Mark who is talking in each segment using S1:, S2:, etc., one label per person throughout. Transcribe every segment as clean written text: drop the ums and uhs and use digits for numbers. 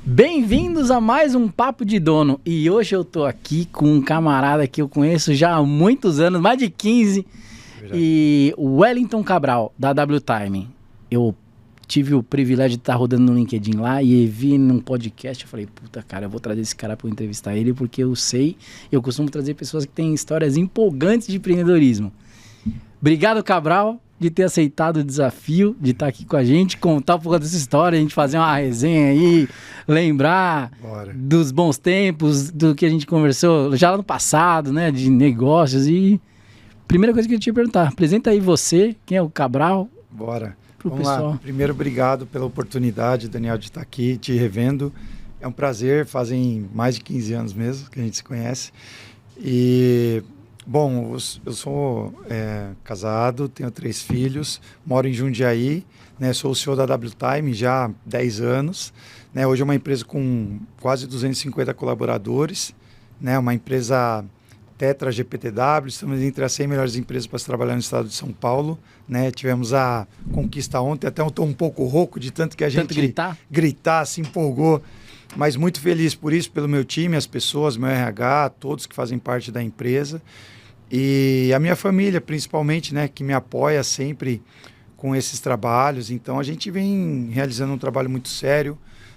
S1: Bem-vindos a mais um Papo de Dono. E hoje eu tô aqui com um camarada que eu conheço já há muitos anos, mais de 15, e o Wellington Cabral, da WTime. Eu tive o privilégio de estar rodando no LinkedIn lá e vi num podcast, eu falei, puta cara, eu vou trazer esse cara para entrevistar ele, porque eu costumo trazer pessoas que têm histórias empolgantes de empreendedorismo. Obrigado, Cabral, de ter aceitado o desafio, de estar aqui com a gente, contar um pouco dessa história, a gente fazer uma resenha aí, lembrar dos bons tempos, do que a gente conversou já no passado, né, de negócios. E primeira coisa que eu te ia perguntar, apresenta aí você, quem é o Cabral?
S2: Bora. Vamos lá. Primeiro, obrigado pela oportunidade, Daniel, de estar aqui, te revendo. É um prazer, fazem mais de 15 anos mesmo que a gente se conhece. E... Bom, eu sou casado, tenho 3 filhos, moro em Jundiaí, né, sou o CEO da WTime já há 10 anos. Né, hoje é uma empresa com quase 250 colaboradores, né, uma empresa Tetra GPTW, estamos entre as 100 melhores empresas para se trabalhar no estado de São Paulo. Né, tivemos a conquista ontem, até eu estou um pouco rouco de tanto que a gente gritar, se empolgou. Mas muito feliz por isso, pelo meu time, as pessoas, meu RH, todos que fazem parte da empresa. E a minha família, principalmente, né, que me apoia sempre com esses trabalhos. Então, a gente vem realizando um trabalho muito sério,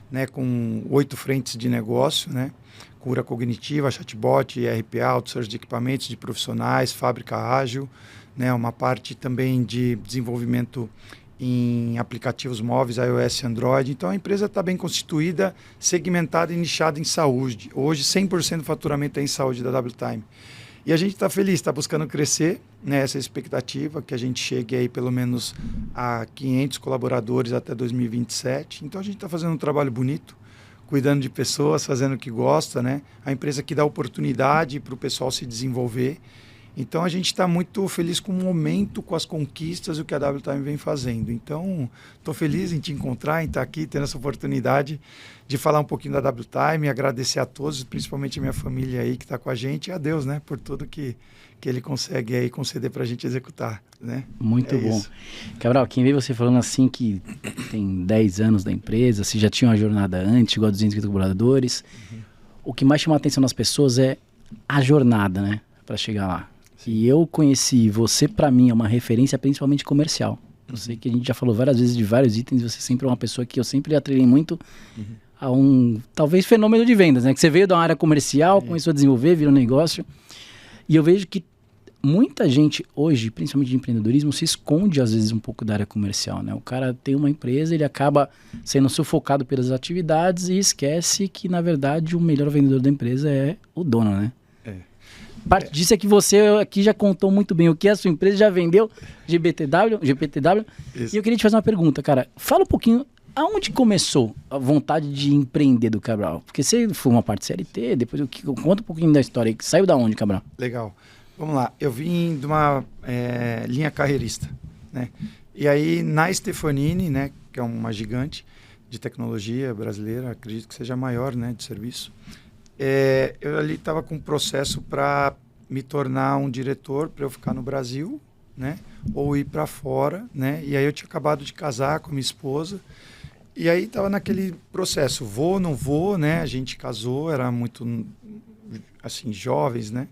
S2: né, com 8 frentes de negócio, né, cura cognitiva, chatbot, RPA, outsourcing de equipamentos, de profissionais, fábrica ágil, né, uma parte também de desenvolvimento em aplicativos móveis, iOS e Android. Então, a empresa está bem constituída, segmentada e nichada em saúde. Hoje, 100% do faturamento é em saúde da WTime. E a gente está feliz, está buscando crescer, né, essa expectativa, que a gente chegue aí pelo menos a 500 colaboradores até 2027. Então, a gente está fazendo um trabalho bonito, cuidando de pessoas, fazendo o que gosta, né? A empresa que dá oportunidade para o pessoal se desenvolver. Então, a gente está muito feliz com o momento, com as conquistas e o que a WTime vem fazendo. Então, estou feliz em te encontrar, em estar aqui, tendo essa oportunidade de falar um pouquinho da WTime, agradecer a todos, principalmente a minha família aí que está com a gente, e a Deus, né, por tudo que ele consegue aí conceder para a gente executar, né?
S1: Muito bom. Isso. Cabral, quem vê você falando assim que tem 10 anos da empresa, se já tinha uma jornada antes, igual a 250 colaboradores, o que mais chama a atenção das pessoas é a jornada, né, para chegar lá. E eu conheci você, para mim, é uma referência principalmente comercial. Eu sei que a gente já falou várias vezes de vários itens, você sempre é uma pessoa que eu sempre atrelei muito a um, talvez, fenômeno de vendas, né? Que você veio da uma área comercial, começou a desenvolver, virou um negócio. E eu vejo que muita gente hoje, principalmente de empreendedorismo, se esconde às vezes um pouco da área comercial, né? O cara tem uma empresa, ele acaba sendo sufocado pelas atividades e esquece que, na verdade, o melhor vendedor da empresa é o dono, né? Parte disso é que você aqui já contou muito bem o que a sua empresa já vendeu, GPTW. Isso. E eu queria te fazer uma pergunta, cara. Fala um pouquinho, aonde começou a vontade de empreender do Cabral? Porque você foi uma parte CLT, depois conta um pouquinho da história. Saiu da onde, Cabral?
S2: Legal. Vamos lá. Eu vim de uma linha carreirista, né? E aí, na Stefanini, né, que é uma gigante de tecnologia brasileira, acredito que seja a maior, né, de serviço. Eu ali estava com um processo para me tornar um diretor, para eu ficar no Brasil, né? Ou ir para fora, né? E aí eu tinha acabado de casar com a minha esposa. E aí estava naquele processo, vou, não vou, né? A gente casou, era muito, assim, jovens, né?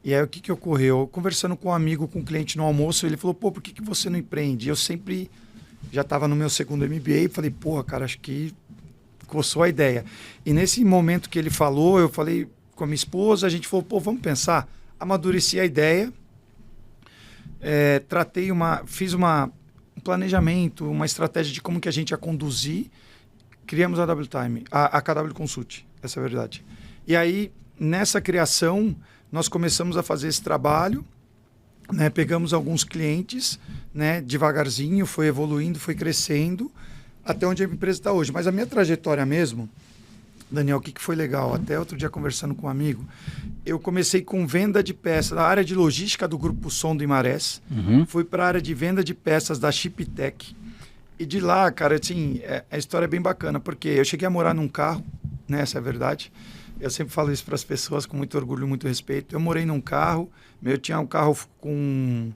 S2: E aí o que ocorreu? Conversando com um amigo, com um cliente no almoço, ele falou, pô, por que você não empreende? Eu sempre já estava no meu segundo MBA e falei, porra, cara, acho que coçou a ideia. E nesse momento que ele falou, eu falei com a minha esposa, a gente falou, pô, vamos pensar. Amadureci a ideia, fiz um planejamento, uma estratégia de como que a gente ia conduzir, criamos a WTime, a KW Consult, essa é a verdade. E aí, nessa criação, nós começamos a fazer esse trabalho, né, pegamos alguns clientes, né, devagarzinho, foi evoluindo, foi crescendo, até onde a empresa está hoje. Mas a minha trajetória mesmo, Daniel, o que foi legal? Até outro dia conversando com um amigo, eu comecei com venda de peças, na área de logística do Grupo Som do Imarés, fui para a área de venda de peças da Chiptech. E de lá, cara, assim, a história é bem bacana, porque eu cheguei a morar num carro, né, essa é a verdade. Eu sempre falo isso para as pessoas com muito orgulho e muito respeito. Eu morei num carro, eu tinha um carro com...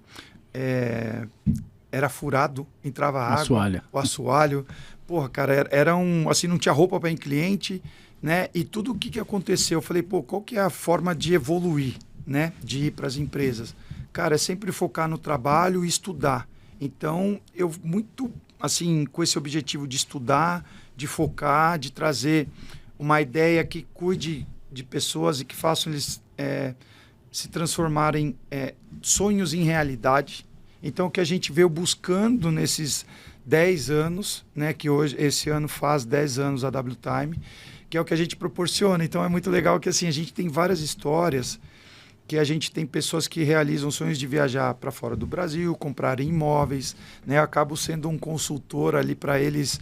S2: era furado, entrava água, o assoalho, porra, cara, era assim, não tinha roupa para ir em cliente, né? E tudo o que aconteceu, eu falei, pô, qual que é a forma de evoluir, né? De ir para as empresas? Cara, é sempre focar no trabalho e estudar. Então, eu muito, assim, com esse objetivo de estudar, de focar, de trazer uma ideia que cuide de pessoas e que façam eles se transformarem sonhos em realidade. Então, o que a gente veio buscando nesses 10 anos, né, que hoje, esse ano faz 10 anos a WTime, que é o que a gente proporciona. Então, é muito legal que assim, a gente tem várias histórias, que a gente tem pessoas que realizam sonhos de viajar para fora do Brasil, comprarem imóveis, né? Eu acabo sendo um consultor ali para eles,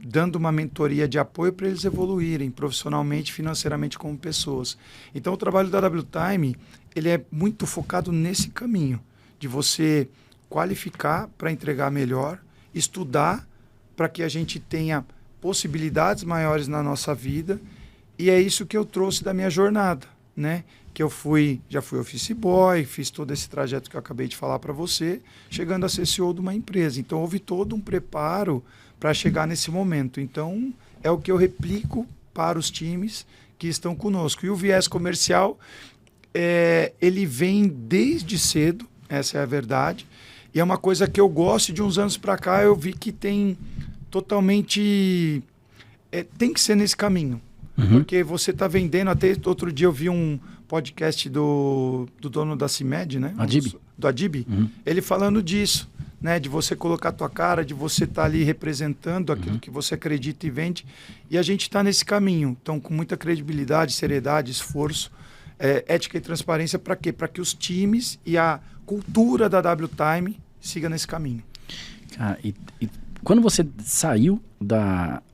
S2: dando uma mentoria de apoio para eles evoluírem profissionalmente, financeiramente como pessoas. Então, o trabalho da WTime, ele é muito focado nesse caminho, de você qualificar para entregar melhor, estudar para que a gente tenha possibilidades maiores na nossa vida, e é isso que eu trouxe da minha jornada, né? Que eu já fui office boy, fiz todo esse trajeto que eu acabei de falar para você, chegando a ser CEO de uma empresa. Então, houve todo um preparo para chegar nesse momento. Então, é o que eu replico para os times que estão conosco. E o viés comercial, ele vem desde cedo, essa é a verdade, e é uma coisa que eu gosto. De uns anos para cá, eu vi que tem totalmente... tem que ser nesse caminho. Porque você está vendendo... Até outro dia eu vi um podcast do dono da CIMED, né? Do Adib. Ele falando disso, né? De você colocar a tua cara, de você estar ali representando aquilo que você acredita e vende. E a gente está nesse caminho. Então, com muita credibilidade, seriedade, esforço, ética e transparência, para quê? Para que os times e a cultura da WTime siga nesse caminho.
S1: Cara, e quando você saiu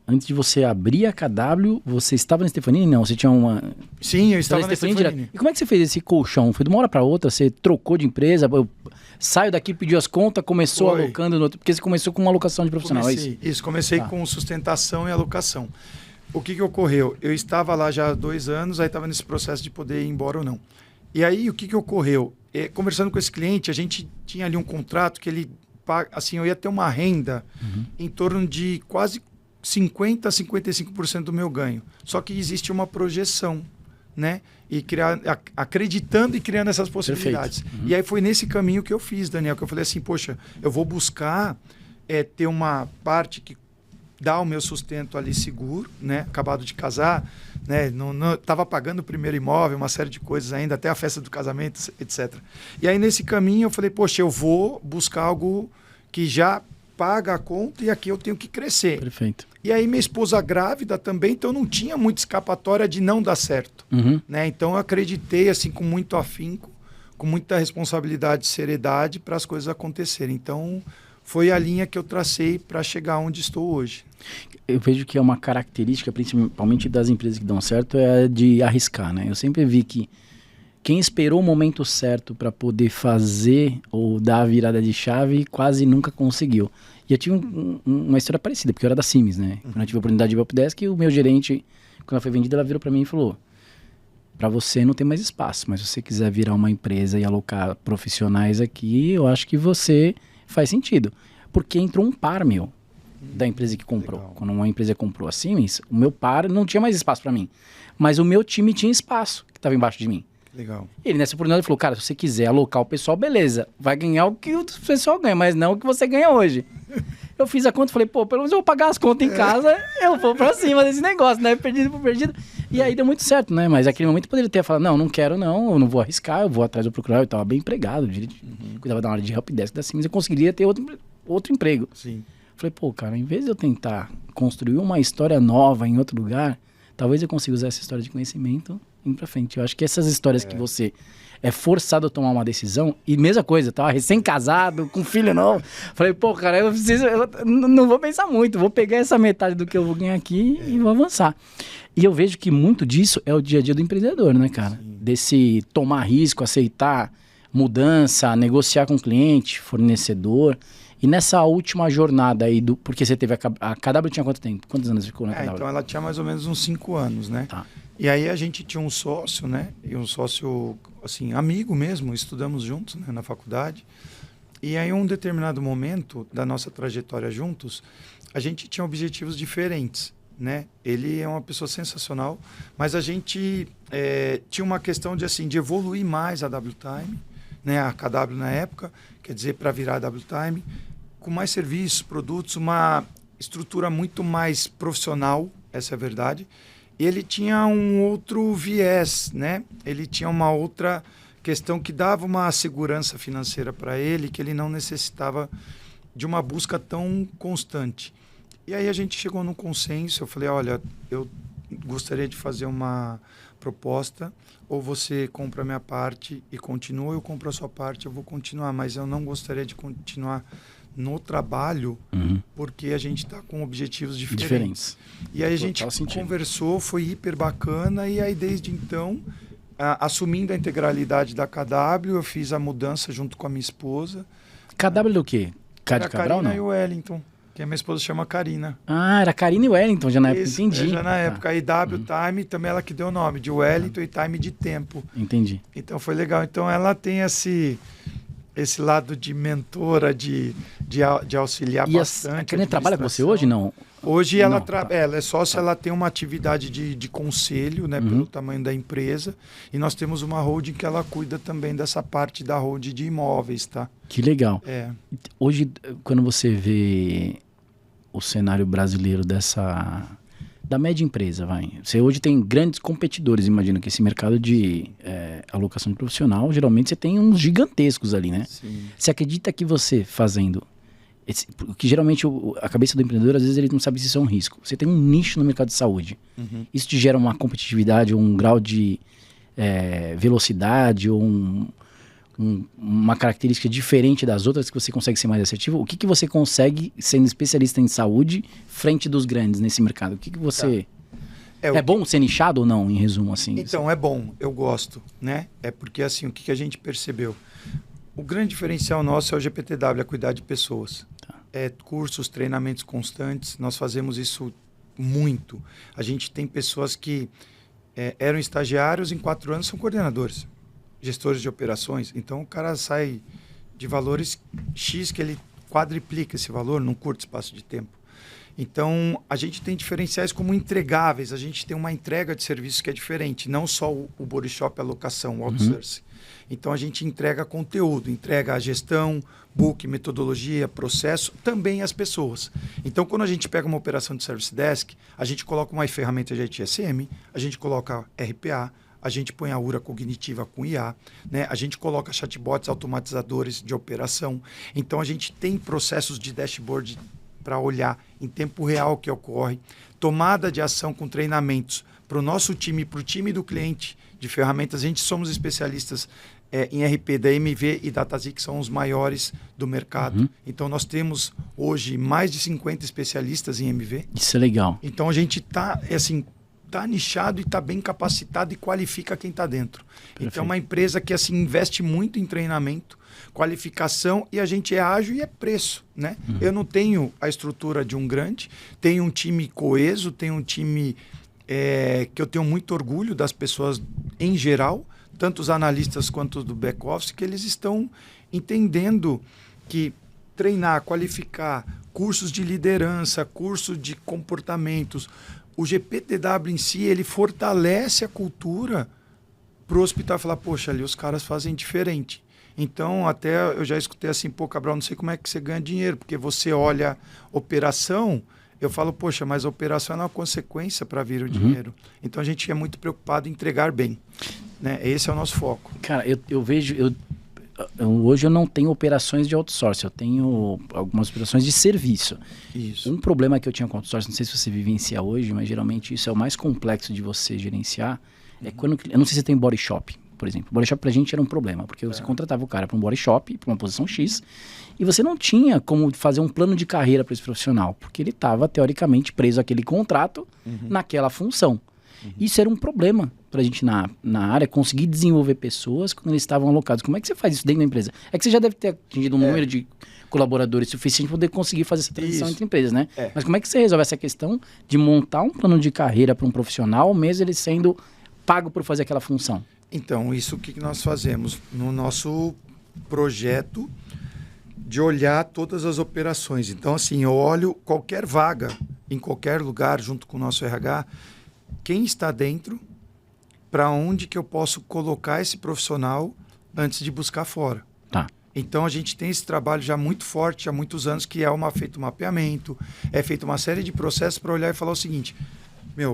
S1: antes de você abrir a KW, você estava na Stefanini? Não, você tinha uma...
S2: Sim, eu estava na Stefanini.
S1: E como é que você fez esse colchão? Foi de uma hora para outra? Você trocou de empresa? Saiu daqui, pediu as contas, começou alocando... Porque você começou com uma alocação de profissional,
S2: comecei com sustentação e alocação. O que ocorreu? Eu estava lá já há 2 anos, aí estava nesse processo de poder ir embora ou não. E aí, o que ocorreu? Conversando com esse cliente, a gente tinha ali um contrato que ele... Assim, eu ia ter uma renda em torno de quase 50% a 55% do meu ganho. Só que existe uma projeção, né? E acreditando e criando essas possibilidades. E aí foi nesse caminho que eu fiz, Daniel, que eu falei assim, poxa, eu vou buscar ter uma parte que dá o meu sustento ali seguro, né? Acabado de casar, né? Não estava pagando o primeiro imóvel, uma série de coisas ainda, até a festa do casamento, etc. E aí nesse caminho eu falei, poxa, eu vou buscar algo que já paga a conta e aqui eu tenho que crescer.
S1: Perfeito.
S2: E aí minha esposa grávida também, então não tinha muita escapatória de não dar certo. Né? Então eu acreditei assim com muito afinco, com muita responsabilidade e seriedade para as coisas acontecerem. Então foi a linha que eu tracei para chegar onde estou hoje.
S1: Eu vejo que é uma característica, principalmente das empresas que dão certo, é de arriscar, né? Eu sempre vi que quem esperou o momento certo para poder fazer ou dar a virada de chave quase nunca conseguiu. E eu tive uma história parecida, porque eu era da Sims, né? Quando eu tive a oportunidade de ir para o Helpdesk, o meu gerente, quando ela foi vendida, ela virou para mim e falou: para você não tem mais espaço, mas se você quiser virar uma empresa e alocar profissionais aqui, eu acho que você faz sentido. Porque entrou um par meu da empresa que comprou. Legal. Quando uma empresa comprou a Siemens, o meu par não tinha mais espaço para mim. Mas o meu time tinha espaço, que estava embaixo de mim.
S2: Legal.
S1: Ele nessa oportunidade falou, cara, se você quiser alocar o pessoal, beleza. Vai ganhar o que o pessoal ganha, mas não o que você ganha hoje. Eu fiz a conta e falei, pô, pelo menos eu vou pagar as contas em casa, eu vou pra cima desse negócio, né? Perdido por perdido. E aí deu muito certo, né? Mas naquele momento eu poderia ter falado, não quero não, eu não vou arriscar, eu vou atrás do procurador, eu tava bem empregado, cuidava da área de helpdesk da Siemens, eu conseguiria ter outro emprego.
S2: Sim.
S1: Falei, pô, cara, em vez de eu tentar construir uma história nova em outro lugar, talvez eu consiga usar essa história de conhecimento e ir pra frente. Eu acho que essas histórias que você é forçado a tomar uma decisão, e mesma coisa, tava recém-casado, com filho novo. Falei, pô, cara, eu não vou pensar muito, vou pegar essa metade do que eu vou ganhar aqui e vou avançar. E eu vejo que muito disso é o dia a dia do empreendedor, né, cara? Sim. Desse tomar risco, aceitar mudança, negociar com cliente, fornecedor. E nessa última jornada aí, porque você teve a KW tinha quanto tempo? Quantos anos ficou na KW?
S2: Então ela tinha mais ou menos uns 5 anos, né?
S1: Tá.
S2: E aí a gente tinha um sócio, né? E um sócio, assim, amigo mesmo, estudamos juntos, né, na faculdade. E aí, em um determinado momento da nossa trajetória juntos, a gente tinha objetivos diferentes, né? Ele é uma pessoa sensacional, mas a gente tinha uma questão de evoluir mais a WTime, né? A KW na época, quer dizer, para virar a WTime, com mais serviços, produtos, uma estrutura muito mais profissional, essa é a verdade. E ele tinha um outro viés, né? Ele tinha uma outra questão que dava uma segurança financeira para ele, que ele não necessitava de uma busca tão constante. E aí a gente chegou num consenso, eu falei, olha, eu gostaria de fazer uma proposta, ou você compra a minha parte e continua, eu compro a sua parte, eu vou continuar, mas eu não gostaria de continuar no trabalho, porque a gente está com objetivos diferentes. E aí a gente conversou, foi hiper bacana, e aí desde então, assumindo a integralidade da KW, eu fiz a mudança junto com a minha esposa.
S1: KW do quê? K de Cabral, não?
S2: Karina e o Wellington, que a minha esposa chama Karina.
S1: Ah, era Karina e Wellington já na época, entendi.
S2: Já na época. Aí W-Time também ela que deu o nome, de Wellington e Time de tempo.
S1: Entendi.
S2: Então foi legal. Então ela tem esse lado de mentora, de auxiliar bastante.
S1: A Karina trabalha com você hoje, não?
S2: Hoje ela é sócia, ela tem uma atividade de conselho, né, pelo tamanho da empresa. E nós temos uma holding que ela cuida também dessa parte da holding de imóveis, tá?
S1: Que legal. Hoje, quando você vê o cenário brasileiro da média empresa, você hoje tem grandes competidores, imagino que esse mercado de alocação de profissional, geralmente você tem uns gigantescos ali, né?
S2: Sim.
S1: Você acredita que você fazendo... Porque geralmente a cabeça do empreendedor, às vezes ele não sabe se isso é um risco. Você tem um nicho no mercado de saúde. Isso te gera uma competitividade, um grau de velocidade, ou uma característica diferente das outras que você consegue ser mais assertivo? O que você consegue, sendo especialista em saúde, frente dos grandes nesse mercado? O que você... É bom ser nichado ou não, em resumo, assim?
S2: Então, é bom. Eu gosto, né? É porque, assim, o que a gente percebeu? O grande diferencial nosso é o GPTW, a cuidar de pessoas. Cursos, treinamentos constantes, nós fazemos isso muito. A gente tem pessoas que eram estagiários, em 4 anos são coordenadores, gestores de operações. Então, o cara sai de valores X, que ele quadriplica esse valor num curto espaço de tempo. Então, a gente tem diferenciais como entregáveis, a gente tem uma entrega de serviços que é diferente, não só o body shop, a locação, o outsourcing. Então, a gente entrega conteúdo, entrega a gestão, book, metodologia, processo, também as pessoas. Então, quando a gente pega uma operação de Service Desk, a gente coloca uma ferramenta de ITSM, a gente coloca RPA, a gente põe a URA cognitiva com IA, né? A gente coloca chatbots automatizadores de operação. Então, a gente tem processos de dashboard para olhar em tempo real o que ocorre, tomada de ação com treinamentos para o nosso time, para o time do cliente de ferramentas. A gente somos especialistas em RP da MV e DataZ, que são os maiores do mercado. Então, nós temos hoje mais de 50 especialistas em MV.
S1: Isso é legal.
S2: Então, a gente está nichado e está bem capacitado e qualifica quem está dentro. Perfeito. Então, é uma empresa que investe muito em treinamento, qualificação, e a gente é ágil e é preço, né? Eu não tenho a estrutura de um grande, tenho um time coeso, tenho um time que eu tenho muito orgulho das pessoas em geral, tanto os analistas quanto do back-office, que eles estão entendendo que treinar, qualificar, cursos de liderança, cursos de comportamentos, o GPTW em si, ele fortalece a cultura para o hospital falar, poxa, ali os caras fazem diferente. Então, até eu já escutei assim, pô, Cabral, não sei como é que você ganha dinheiro, porque você olha operação, eu falo, poxa, mas a operação é uma consequência para vir o dinheiro. Então, a gente é muito preocupado em entregar bem. Né? Esse é o nosso foco.
S1: Cara, eu vejo... hoje eu não tenho operações de outsourcing, eu tenho algumas operações de serviço.
S2: Isso.
S1: Um problema que eu tinha com outsourcing, não sei se você vivencia hoje, mas geralmente isso é o mais complexo de você gerenciar, é quando... Eu não sei se você tem body shop, por exemplo. Body shop pra gente era um problema, porque você contratava o cara para um body shop, para uma posição X, e você não tinha como fazer um plano de carreira para esse profissional, porque ele estava, teoricamente, preso àquele contrato, naquela função. Isso era um problema para a gente na área, conseguir desenvolver pessoas quando eles estavam alocados. Como é que você faz isso dentro da empresa? É que você já deve ter atingido um número de colaboradores suficiente para poder conseguir fazer essa transição entre empresas, né? Mas como é que você resolve essa questão de montar um plano de carreira para um profissional, mesmo ele sendo pago por fazer aquela função?
S2: Então, isso que nós fazemos no nosso projeto de olhar todas as operações. Então, assim, eu olho qualquer vaga, em qualquer lugar, junto com o nosso RH, quem está dentro, para onde que eu posso colocar esse profissional antes de buscar fora.
S1: Tá.
S2: Então, a gente tem esse trabalho já muito forte há muitos anos, que é feito um mapeamento, é feito uma série de processos para olhar e falar o seguinte: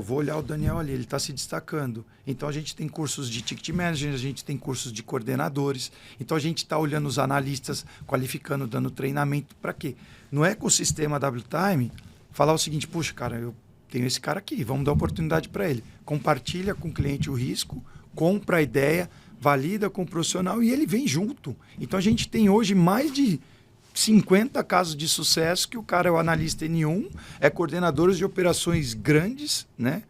S2: vou olhar o Daniel ali, ele está se destacando. Então, a gente tem cursos de ticket management, a gente tem cursos de coordenadores. Então, a gente está olhando os analistas, qualificando, dando treinamento. Para quê? No ecossistema WTime, falar o seguinte: puxa, cara, eu tenho esse cara aqui, vamos dar oportunidade para ele. Compartilha com o cliente o risco, compra a ideia, valida com o profissional e ele vem junto. Então, a gente tem hoje mais de 50 casos de sucesso que o cara é o analista N1, é coordenador de operações grandes, né?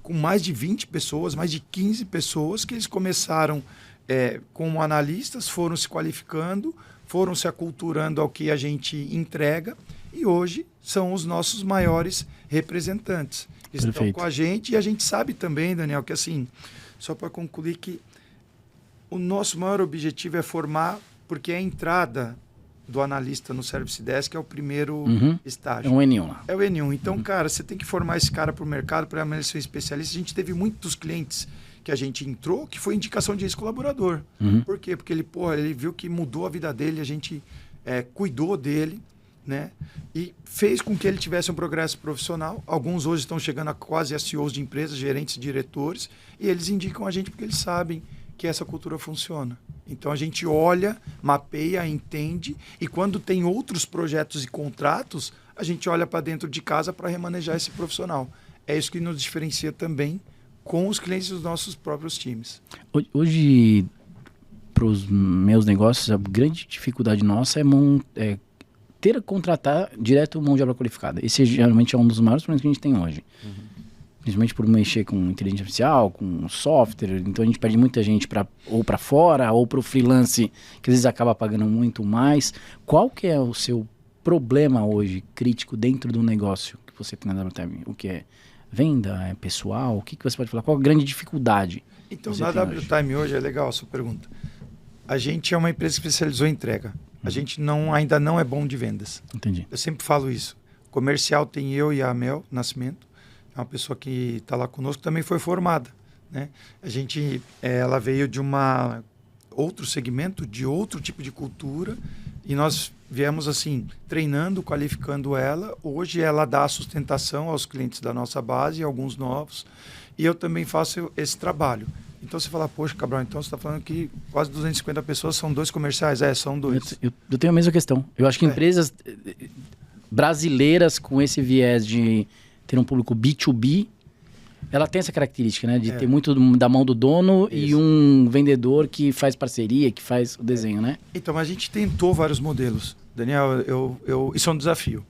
S2: Com mais de 20 pessoas, mais de 15 pessoas, que eles começaram como analistas, foram se qualificando, foram se aculturando ao que a gente entrega e hoje são os nossos maiores representantes. Estão
S1: Perfeito.
S2: com a gente e a gente sabe também, Daniel, que assim, só para concluir, que o nosso maior objetivo é formar, porque a entrada do analista no Service Desk é o primeiro estágio.
S1: É um N1 lá.
S2: É o N1. Então, cara, você tem que formar esse cara para o mercado, para ele ser um especialista. A gente teve muitos clientes que a gente entrou que foi indicação de ex-colaborador. Por quê? Porque ele viu que mudou a vida dele, a gente cuidou dele, né? E fez com que ele tivesse um progresso profissional. Alguns hoje estão chegando a quase a CEOs de empresas, gerentes, diretores, e eles indicam a gente porque eles sabem que essa cultura funciona. Então, a gente olha, mapeia, entende, e quando tem outros projetos e contratos, a gente olha para dentro de casa para remanejar esse profissional. É isso que nos diferencia também com os clientes dos nossos próprios times.
S1: Hoje, para os meus negócios, a grande dificuldade nossa é contratar direto mão de obra qualificada. Esse geralmente é um dos maiores problemas que a gente tem hoje. Principalmente por mexer com inteligência artificial, com software. Então a gente perde muita gente ou para fora, ou para o freelance, que às vezes acaba pagando muito mais. Qual que é o seu problema hoje, crítico, dentro do negócio que você tem na WTime? O que é venda? É pessoal? O que você pode falar? Qual a grande dificuldade?
S2: Então, na WTime hoje é legal a sua pergunta. A gente é uma empresa que especializou em entrega. A gente ainda não é bom de vendas.
S1: Entendi.
S2: Eu sempre falo isso. Comercial tem eu e a Mel Nascimento. É uma pessoa que está lá conosco, também foi formada, né? Ela veio de outro segmento, de outro tipo de cultura, e nós viemos assim, treinando, qualificando ela. Hoje ela dá a sustentação aos clientes da nossa base, alguns novos, e eu também faço esse trabalho. Então você fala, poxa, Cabral, então você está falando que quase 250 pessoas são 2 comerciais? São 2.
S1: Eu tenho a mesma questão. Eu acho que empresas brasileiras com esse viés de ter um público B2B, ela tem essa característica, né? De ter muito da mão do dono e um vendedor que faz parceria, que faz o desenho, né?
S2: Então, a gente tentou vários modelos. Daniel, isso é um desafio.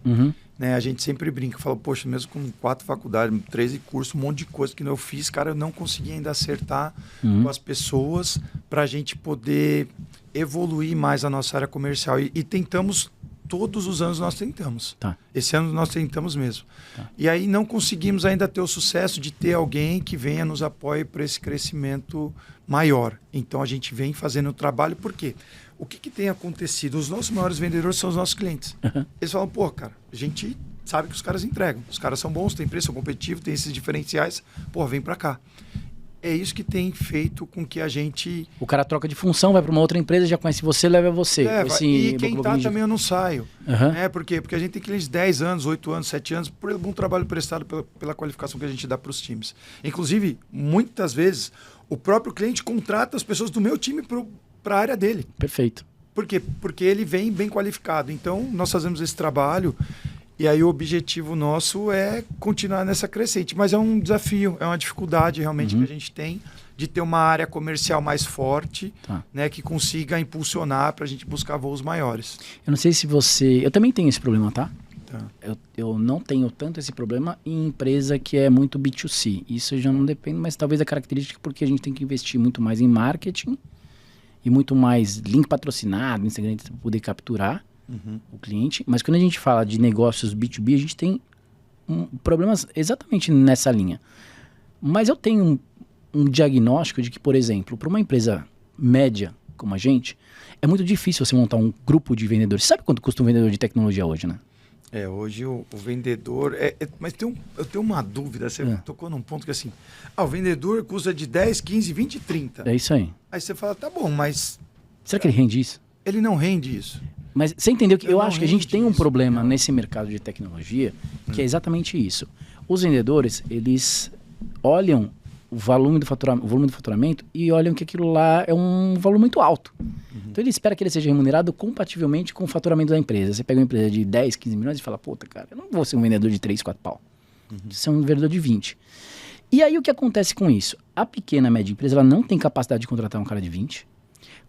S2: Né? A gente sempre brinca, fala, poxa, mesmo com 4 faculdades, 13 cursos, um monte de coisa que eu fiz, cara, eu não consegui ainda acertar com as pessoas para a gente poder evoluir mais a nossa área comercial. E tentamos, todos os anos nós tentamos.
S1: Tá.
S2: Esse ano nós tentamos mesmo.
S1: Tá.
S2: E aí não conseguimos ainda ter o sucesso de ter alguém que venha nos apoie para esse crescimento maior. Então a gente vem fazendo o trabalho, por quê? O que tem acontecido? Os nossos maiores vendedores são os nossos clientes. Eles falam, pô, cara, a gente sabe que os caras entregam. Os caras são bons, têm preço, são competitivos, têm esses diferenciais. Pô, vem para cá. É isso que tem feito com que a gente...
S1: O cara troca de função, vai para uma outra empresa, já conhece você, leva você.
S2: E quem tá também eu não saio. Por quê? Porque a gente tem clientes de 10 anos, 8 anos, 7 anos, por algum trabalho prestado pela qualificação que a gente dá para os times. Inclusive, muitas vezes, o próprio cliente contrata as pessoas do meu time para a área dele.
S1: Perfeito.
S2: Por quê? Porque ele vem bem qualificado. Então, nós fazemos esse trabalho e aí o objetivo nosso é continuar nessa crescente. Mas é um desafio, é uma dificuldade realmente que a gente tem de ter uma área comercial mais forte, né, que consiga impulsionar para a gente buscar voos maiores.
S1: Eu não sei se você... Eu também tenho esse problema, tá? Eu não tenho tanto esse problema em empresa que é muito B2C. Isso já não depende, mas talvez a característica porque a gente tem que investir muito mais em marketing e muito mais link patrocinado, Instagram, para poder capturar o cliente. Mas quando a gente fala de negócios B2B, a gente tem problemas exatamente nessa linha. Mas eu tenho um diagnóstico de que, por exemplo, para uma empresa média como a gente, é muito difícil você montar um grupo de vendedores. Você sabe quanto custa um vendedor de tecnologia hoje, né?
S2: Hoje o vendedor... mas eu tenho uma dúvida, você tocou num ponto que assim... o vendedor custa de 10, 15, 20, 30.
S1: É isso aí.
S2: Aí você fala, tá bom, mas...
S1: Será que ele rende isso?
S2: Ele não rende isso.
S1: Mas você entendeu que eu acho que a gente tem um problema nesse mercado de tecnologia, que é exatamente isso. Os vendedores, eles olham o volume do faturamento e olham que aquilo lá é um valor muito alto. Então ele espera que ele seja remunerado compativelmente com o faturamento da empresa. Você pega uma empresa de 10, 15 milhões e fala, puta, cara, eu não vou ser um vendedor de 3, 4 pau. Você é um vendedor de 20. E aí o que acontece com isso? A pequena, média empresa, ela não tem capacidade de contratar um cara de 20.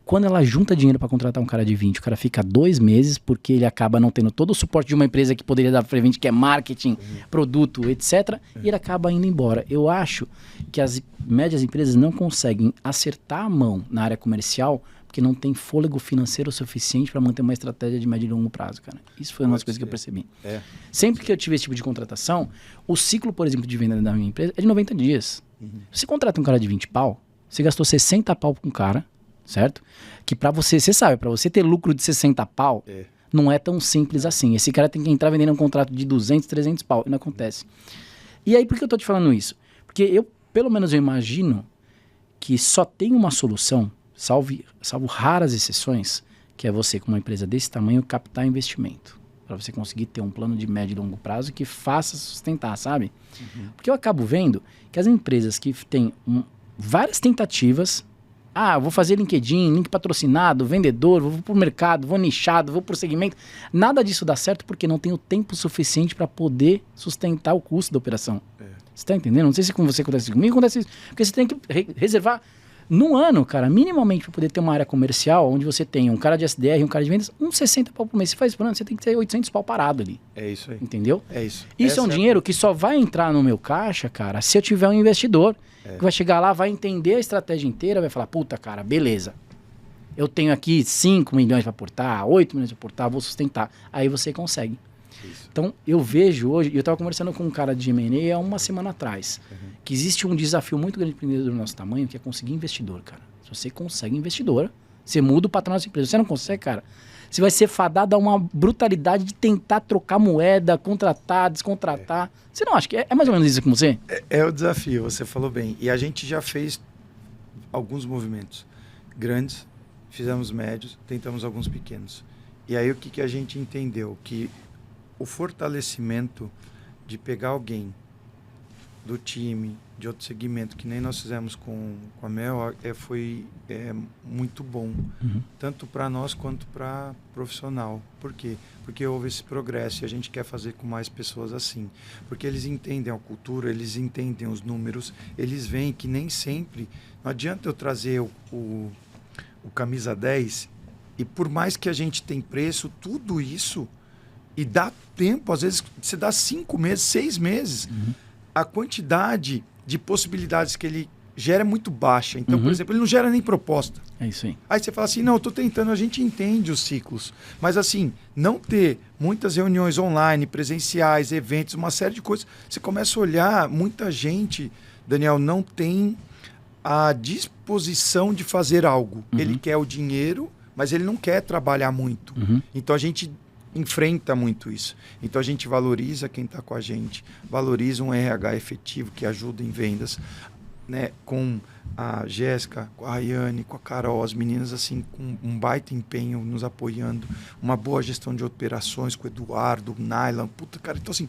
S1: Quando ela junta dinheiro para contratar um cara de 20, o cara fica 2 meses porque ele acaba não tendo todo o suporte de uma empresa que poderia dar para 20, que é marketing, produto, etc. E ele acaba indo embora. Eu acho que as médias empresas não conseguem acertar a mão na área comercial porque não tem fôlego financeiro suficiente para manter uma estratégia de médio e longo prazo, cara. Isso foi uma das coisas que eu percebi. Sempre que eu tive esse tipo de contratação, o ciclo, por exemplo, de venda da minha empresa é de 90 dias. Você contrata um cara de 20 pau, você gastou 60 pau com um cara, certo? Que pra você sabe, pra você ter lucro de 60 pau, não é tão simples assim. Esse cara tem que entrar vendendo um contrato de 200, 300 pau, e não acontece. E aí, por que eu tô te falando isso? Porque pelo menos eu imagino que só tem uma solução, salvo raras exceções, que é você, com uma empresa desse tamanho, captar investimento. Pra você conseguir ter um plano de médio e longo prazo que faça sustentar, sabe? Porque eu acabo vendo que as empresas que têm várias tentativas... vou fazer LinkedIn, link patrocinado, vendedor, vou pro mercado, vou nichado, vou por segmento. Nada disso dá certo porque não tem o tempo suficiente para poder sustentar o custo da operação. Você tá entendendo? Não sei se com você acontece comigo, acontece isso. Porque você tem que reservar num ano, cara, minimamente para poder ter uma área comercial onde você tem um cara de SDR, um cara de vendas, uns 60 pau por mês. Você faz por ano, você tem que ter 800 pau parado ali.
S2: É isso aí.
S1: Entendeu?
S2: É isso.
S1: Isso é um dinheiro que só vai entrar no meu caixa, cara, se eu tiver um investidor. Que vai chegar lá, vai entender a estratégia inteira, vai falar, puta, cara, beleza. Eu tenho aqui 5 milhões para aportar, 8 milhões para aportar, vou sustentar. Aí você consegue. Isso. Então, eu vejo hoje, eu estava conversando com um cara de M&A há uma semana atrás, que existe um desafio muito grande para o empreendedor do nosso tamanho, que é conseguir investidor, cara. Se você consegue investidor, você muda o patrão da sua empresa. Se você não consegue, cara, você vai ser fadado a uma brutalidade de tentar trocar moeda, contratar, descontratar. Você não acha que é mais ou menos isso com você?
S2: É o desafio, você falou bem. E a gente já fez alguns movimentos grandes, fizemos médios, tentamos alguns pequenos. E aí o que a gente entendeu? Que o fortalecimento de pegar alguém do time, de outro segmento, que nem nós fizemos com a Mel, foi muito bom. Tanto para nós quanto para profissional. Por quê? Porque houve esse progresso e a gente quer fazer com mais pessoas assim. Porque eles entendem a cultura, eles entendem os números, eles veem que nem sempre... Não adianta eu trazer o camisa 10 e por mais que a gente tem preço, tudo isso, e dá tempo, às vezes você dá 5 meses, 6 meses, a quantidade de possibilidades que ele gera é muito baixa. Então, por exemplo, ele não gera nem proposta.
S1: É isso aí.
S2: Aí você fala assim, não, eu estou tentando, a gente entende os ciclos. Mas assim, não ter muitas reuniões online, presenciais, eventos, uma série de coisas. Você começa a olhar, muita gente, Daniel, não tem a disposição de fazer algo. Ele quer o dinheiro, mas ele não quer trabalhar muito. Então a gente enfrenta muito isso. Então a gente valoriza quem está com a gente, valoriza um RH efetivo que ajuda em vendas, né? Com a Jéssica, com a Rayane, com a Carol, as meninas assim com um baita empenho nos apoiando, uma boa gestão de operações com o Eduardo, o Nailan, puta cara, então assim,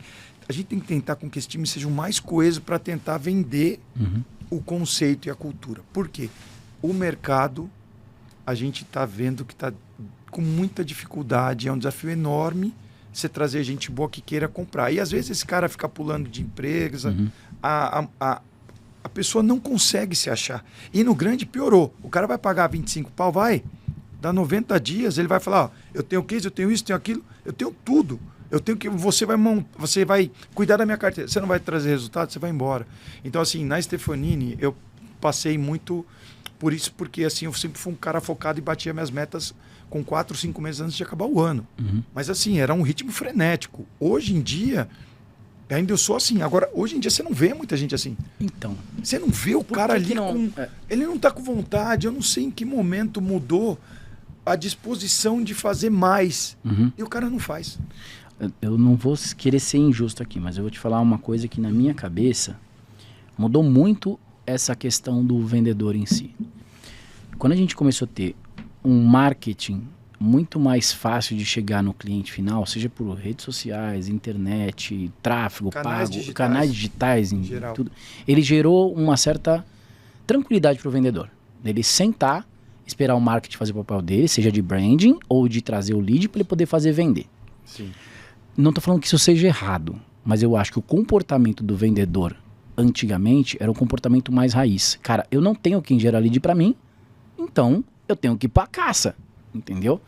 S2: a gente tem que tentar com que esse time seja o mais coeso para tentar vender o conceito e a cultura. Por quê? O mercado, a gente está vendo que está com muita dificuldade, é um desafio enorme você trazer gente boa que queira comprar. E às vezes esse cara fica pulando de empresa, a pessoa não consegue se achar. E no grande piorou. O cara vai pagar 25 pau, dá 90 dias, ele vai falar, ó, eu tenho case, eu tenho isso, eu tenho aquilo, eu tenho tudo. Eu tenho que você vai cuidar da minha carteira. Você não vai trazer resultado, você vai embora. Então assim, na Stefanini, eu passei muito por isso, porque assim, eu sempre fui um cara focado e batia minhas metas com 4, 5 meses antes de acabar o ano. Mas assim, era um ritmo frenético. Hoje em dia, Ainda eu sou assim. Agora, hoje em dia, você não vê muita gente assim.
S1: Então.
S2: Você não vê o cara ali com... Ele não tá com vontade. Eu não sei em que momento mudou a disposição de fazer mais. E o cara não faz.
S1: Eu não vou querer ser injusto aqui, mas eu vou te falar uma coisa que na minha cabeça mudou muito essa questão do vendedor em si. Quando a gente começou a ter um marketing muito mais fácil de chegar no cliente final, seja por redes sociais, internet, tráfego pago, canais digitais, em geral, tudo, ele gerou uma certa tranquilidade para o vendedor. Ele sentar, esperar o marketing fazer o papel dele, seja de branding ou de trazer o lead para ele poder fazer vender.
S2: Sim.
S1: Não estou falando que isso seja errado, mas eu acho que o comportamento do vendedor antigamente era um comportamento mais raiz. Cara, eu não tenho quem gerar lead para mim, então eu tenho que ir para a caça. Entendeu?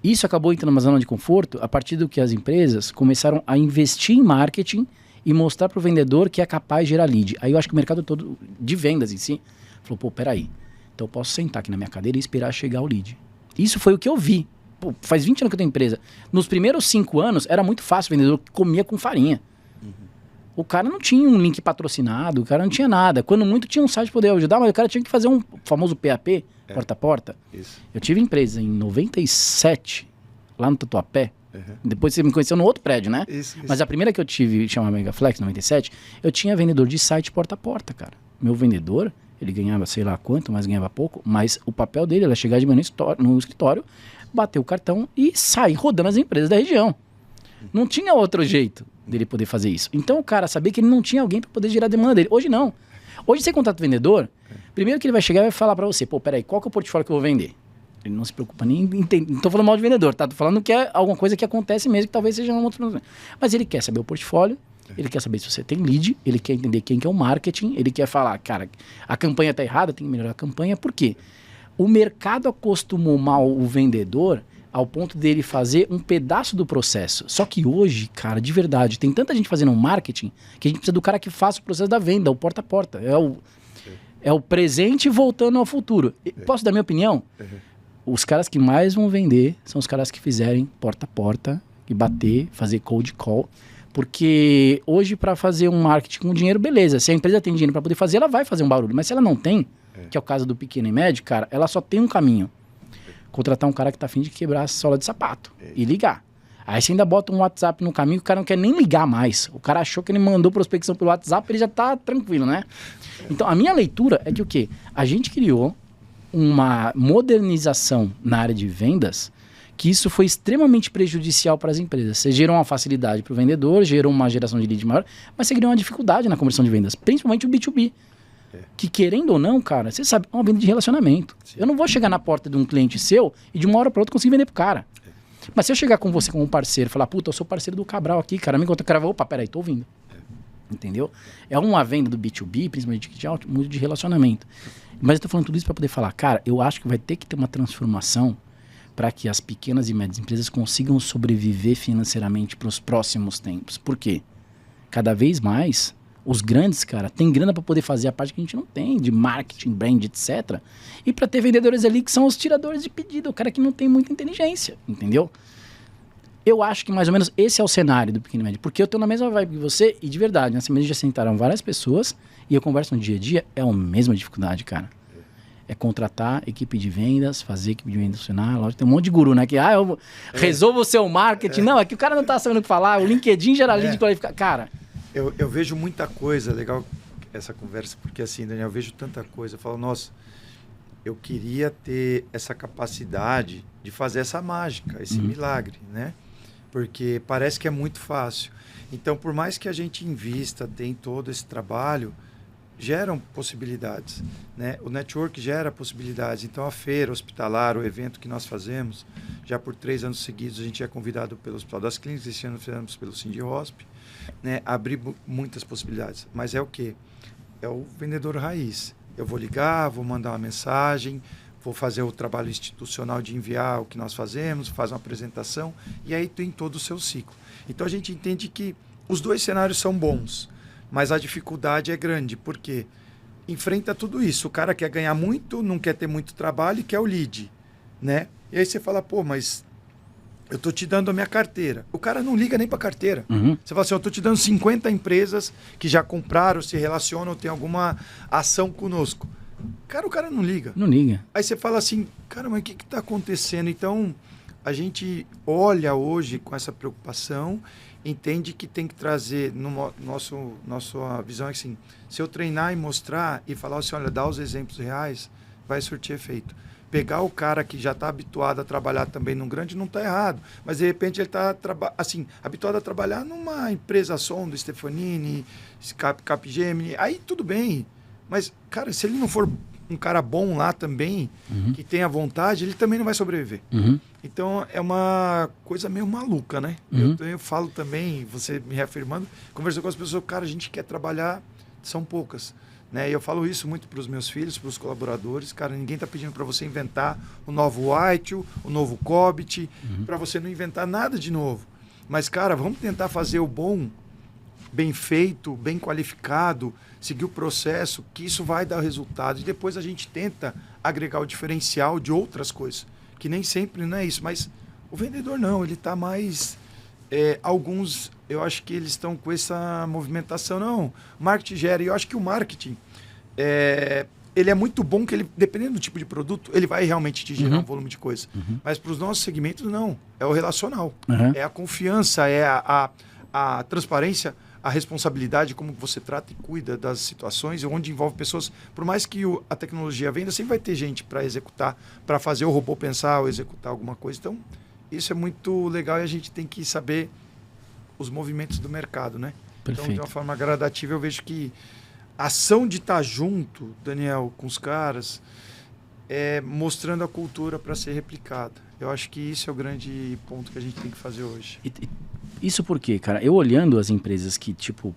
S1: Isso acabou entrando numa zona de conforto a partir do que as empresas começaram a investir em marketing e mostrar para o vendedor que é capaz de gerar lead. Aí eu acho que o mercado todo de vendas em si falou, pô, peraí, então eu posso sentar aqui na minha cadeira e esperar chegar o lead. Isso foi o que eu vi. Pô, faz 20 anos que eu tenho empresa. Nos primeiros 5 anos era muito fácil, o vendedor comia com farinha. O cara não tinha um link patrocinado, o cara não tinha nada. Quando muito tinha um site para poder ajudar, mas o cara tinha que fazer um famoso PAP, porta a porta.
S2: Isso.
S1: Eu tive empresa em 97, lá no Tatuapé. Depois você me conheceu no outro prédio, né?
S2: Isso.
S1: Mas a primeira que eu tive, chamava Megaflex, 97, eu tinha vendedor de site porta a porta, cara. Meu vendedor, ele ganhava sei lá quanto, mas ganhava pouco. Mas o papel dele era chegar de manhã no escritório, bater o cartão e sair rodando as empresas da região. Não tinha outro jeito dele poder fazer isso. Então o cara sabia que ele não tinha alguém para poder gerar a demanda dele. Hoje não. Hoje você contrata o vendedor, primeiro que ele vai chegar e vai falar para você, pô, peraí, qual que é o portfólio que eu vou vender? Ele não se preocupa nem em entender. Não tô falando mal de vendedor, tá? Tô falando que é alguma coisa que acontece mesmo, que talvez seja um outro... Mas ele quer saber o portfólio, ele quer saber se você tem lead, ele quer entender quem que é o marketing, ele quer falar, cara, a campanha tá errada, tem que melhorar a campanha. Por quê? O mercado acostumou mal o vendedor ao ponto dele fazer um pedaço do processo. Só que hoje, cara, de verdade, tem tanta gente fazendo um marketing que a gente precisa do cara que faça o processo da venda, o porta a porta. É o presente voltando ao futuro. Posso dar minha opinião? Os caras que mais vão vender são os caras que fizerem porta a porta, e bater, fazer cold call. Porque hoje, para fazer um marketing com dinheiro, beleza. Se a empresa tem dinheiro para poder fazer, ela vai fazer um barulho. Mas se ela não tem, que é o caso do pequeno e médio, cara, ela só tem um caminho. Contratar um cara que tá afim de quebrar a sola de sapato e ligar. Aí você ainda bota um WhatsApp no caminho, o cara não quer nem ligar mais. O cara achou que ele mandou prospecção pelo WhatsApp, ele já tá tranquilo, né? Então, a minha leitura é que o quê? A gente criou uma modernização na área de vendas que isso foi extremamente prejudicial para as empresas. Você gerou uma facilidade para o vendedor, gerou uma geração de lead maior, mas você criou uma dificuldade na conversão de vendas, principalmente o B2B. Que querendo ou não, cara, você sabe, é uma venda de relacionamento. Sim. Eu não vou chegar na porta de um cliente seu e de uma hora para outra conseguir vender pro cara. Mas se eu chegar com você como um parceiro e falar, puta, eu sou parceiro do Cabral aqui, cara, me conta, o cara vai, opa, peraí, tô ouvindo. Entendeu? É uma venda do B2B, principalmente de alto, muito de relacionamento. Mas eu tô falando tudo isso para poder falar, cara, eu acho que vai ter que ter uma transformação para que as pequenas e médias empresas consigam sobreviver financeiramente para os próximos tempos. Por quê? Cada vez mais... Os grandes, cara, tem grana para poder fazer a parte que a gente não tem, de marketing, brand, etc. E para ter vendedores ali que são os tiradores de pedido, o cara que não tem muita inteligência, entendeu? Eu acho que mais ou menos esse é o cenário do pequeno e médio, porque eu tô na mesma vibe que você e de verdade, nessa mesa já sentaram várias pessoas e eu converso no dia a dia, é a mesma dificuldade, cara. É contratar equipe de vendas, fazer equipe de vendas funcionar. Lógico, tem um monte de guru, né? Que, eu resolvo o seu marketing. Não, é que o cara não tá sabendo o que falar, o LinkedIn gera lead qualificado. Cara...
S2: Eu vejo muita coisa, legal essa conversa, porque assim, Daniel, eu vejo tanta coisa. Eu falo, nossa, eu queria ter essa capacidade de fazer essa mágica, esse milagre, né? Porque parece que é muito fácil. Então, por mais que a gente invista, tem todo esse trabalho, geram possibilidades, né? O network gera possibilidades. Então, a feira hospitalar, o evento que nós fazemos, já por 3 anos seguidos, a gente é convidado pelo Hospital das Clínicas, esse ano fizemos pelo Sindhosp, né? Abrir muitas possibilidades. Mas é o quê? É o vendedor raiz. Eu vou ligar, vou mandar uma mensagem, vou fazer o trabalho institucional de enviar o que nós fazemos, faz uma apresentação, e aí tem todo o seu ciclo. Então, a gente entende que os dois cenários são bons, mas a dificuldade é grande, porque enfrenta tudo isso. O cara quer ganhar muito, não quer ter muito trabalho e quer o lead, né? E aí você fala, pô, mas eu estou te dando a minha carteira. O cara não liga nem para a carteira. Você fala assim, eu estou te dando 50 empresas que já compraram, se relacionam, tem alguma ação conosco. Cara, o cara não liga.
S1: Não liga.
S2: Aí você fala assim, cara, mas o que está acontecendo? Então, a gente olha hoje com essa preocupação, entende que tem que trazer, nossa visão é assim, se eu treinar e mostrar e falar assim, olha, dá os exemplos reais, vai surtir efeito. Pegar o cara que já está habituado a trabalhar também num grande não está errado, mas de repente ele está assim, habituado a trabalhar numa empresa Sondo, Stefanini, Capgemini, aí tudo bem. Mas, cara, se ele não for um cara bom lá também, que tenha vontade, ele também não vai sobreviver. Então, é uma coisa meio maluca, né? Eu falo também, você me reafirmando, conversando com as pessoas, cara, a gente quer trabalhar, são poucas. Né? E eu falo isso muito para os meus filhos, para os colaboradores. Cara, ninguém está pedindo para você inventar o novo White, o novo Cobit, para você não inventar nada de novo. Mas, cara, vamos tentar fazer o bom, bem feito, bem qualificado, seguir o processo, que isso vai dar resultado. E depois a gente tenta agregar o diferencial de outras coisas, que nem sempre não é isso. Mas o vendedor não, ele está mais... alguns, eu acho que eles estão com essa movimentação. Não, marketing gera. E eu acho que o marketing, ele é muito bom, que ele, dependendo do tipo de produto, ele vai realmente te gerar um volume de coisa. Mas para os nossos segmentos, não. É o relacional. É a confiança, é a transparência, a responsabilidade, como você trata e cuida das situações, onde envolve pessoas. Por mais que a tecnologia venha, sempre vai ter gente para executar, para fazer o robô pensar ou executar alguma coisa. Então, isso é muito legal e a gente tem que saber os movimentos do mercado, né?
S1: Perfeito.
S2: Então, de uma forma gradativa, eu vejo que a ação de estar junto, Daniel, com os caras, mostrando a cultura para ser replicada. Eu acho que isso é o grande ponto que a gente tem que fazer hoje.
S1: Isso porque, cara, eu olhando as empresas que, tipo,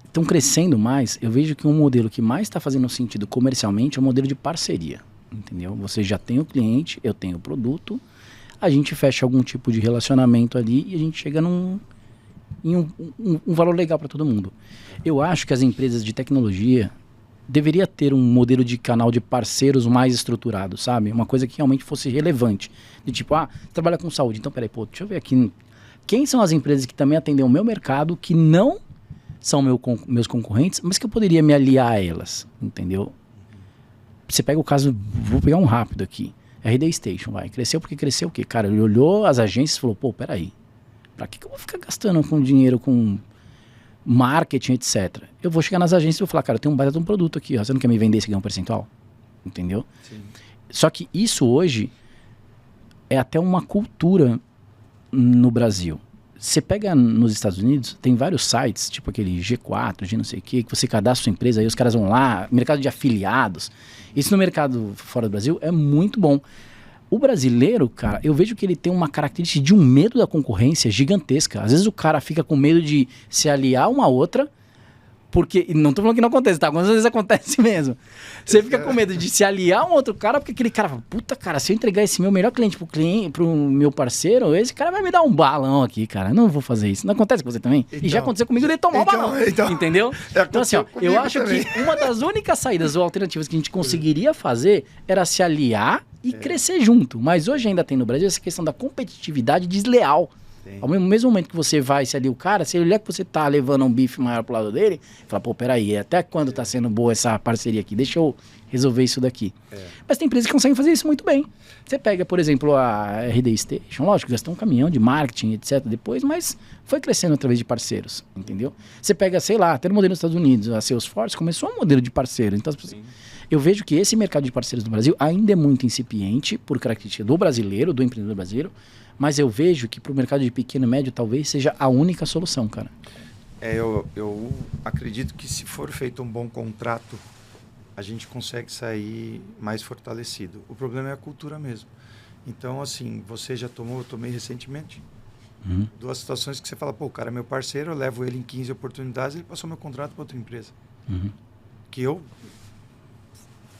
S1: estão crescendo mais, eu vejo que um modelo que mais está fazendo sentido comercialmente é o modelo de parceria. Entendeu? Você já tem o cliente, eu tenho o produto, a gente fecha algum tipo de relacionamento ali e a gente chega em um valor legal para todo mundo. Eu acho que as empresas de tecnologia deveria ter um modelo de canal de parceiros mais estruturado, sabe? Uma coisa que realmente fosse relevante. De tipo, trabalha com saúde. Então, peraí, deixa eu ver aqui. Quem são as empresas que também atendem o meu mercado, que não são meus concorrentes, mas que eu poderia me aliar a elas, entendeu? Você pega o caso, vou pegar um rápido aqui. RD Station, vai. Cresceu porque cresceu o quê? Cara, ele olhou as agências e falou, peraí. Pra que eu vou ficar gastando com dinheiro, com marketing, etc. Eu vou chegar nas agências e vou falar, cara, eu tenho um baita de um produto aqui, ó. Você não quer me vender, você ganha um percentual? Entendeu? Sim. Só que isso hoje é até uma cultura no Brasil. Você pega nos Estados Unidos, tem vários sites, tipo aquele G4, G não sei o que você cadastra sua empresa, aí os caras vão lá, mercado de afiliados. Isso no mercado fora do Brasil é muito bom. O brasileiro, cara, eu vejo que ele tem uma característica de um medo da concorrência gigantesca. Às vezes o cara fica com medo de se aliar a uma outra, porque, e não tô falando que não acontece, tá? Algumas vezes acontece mesmo. Você fica com medo de se aliar a um outro cara, porque aquele cara fala, puta, cara, se eu entregar esse meu melhor cliente pro meu parceiro, esse cara vai me dar um balão aqui, cara. Não vou fazer isso. Não acontece com você também? Então, e já aconteceu comigo de tomar um balão. Entendeu? Então, assim, ó, eu acho também. Que uma das únicas saídas ou alternativas que a gente conseguiria fazer era se aliar e crescer junto. Mas hoje ainda tem no Brasil essa questão da competitividade desleal. Ao mesmo momento que você vai se ali o cara, se ele olhar que você tá levando um bife maior pro lado dele, fala, peraí, até quando tá sendo boa essa parceria aqui? Deixa eu resolver isso daqui. Mas tem empresas que conseguem fazer isso muito bem. Você pega, por exemplo, a RD Station, lógico, gastou um caminhão de marketing, etc. depois, mas foi crescendo através de parceiros, entendeu? Você pega, sei lá, até no modelo dos Estados Unidos, a Salesforce começou um modelo de parceiro. Então, eu vejo que esse mercado de parceiros do Brasil ainda é muito incipiente, por característica do brasileiro, do empreendedor brasileiro, mas eu vejo que para o mercado de pequeno e médio talvez seja a única solução, cara.
S2: Eu acredito que se for feito um bom contrato, a gente consegue sair mais fortalecido. O problema é a cultura mesmo. Então, assim, você já tomou, eu tomei recentemente, duas situações que você fala, o cara é meu parceiro, eu levo ele em 15 oportunidades, ele passou meu contrato para outra empresa. Que eu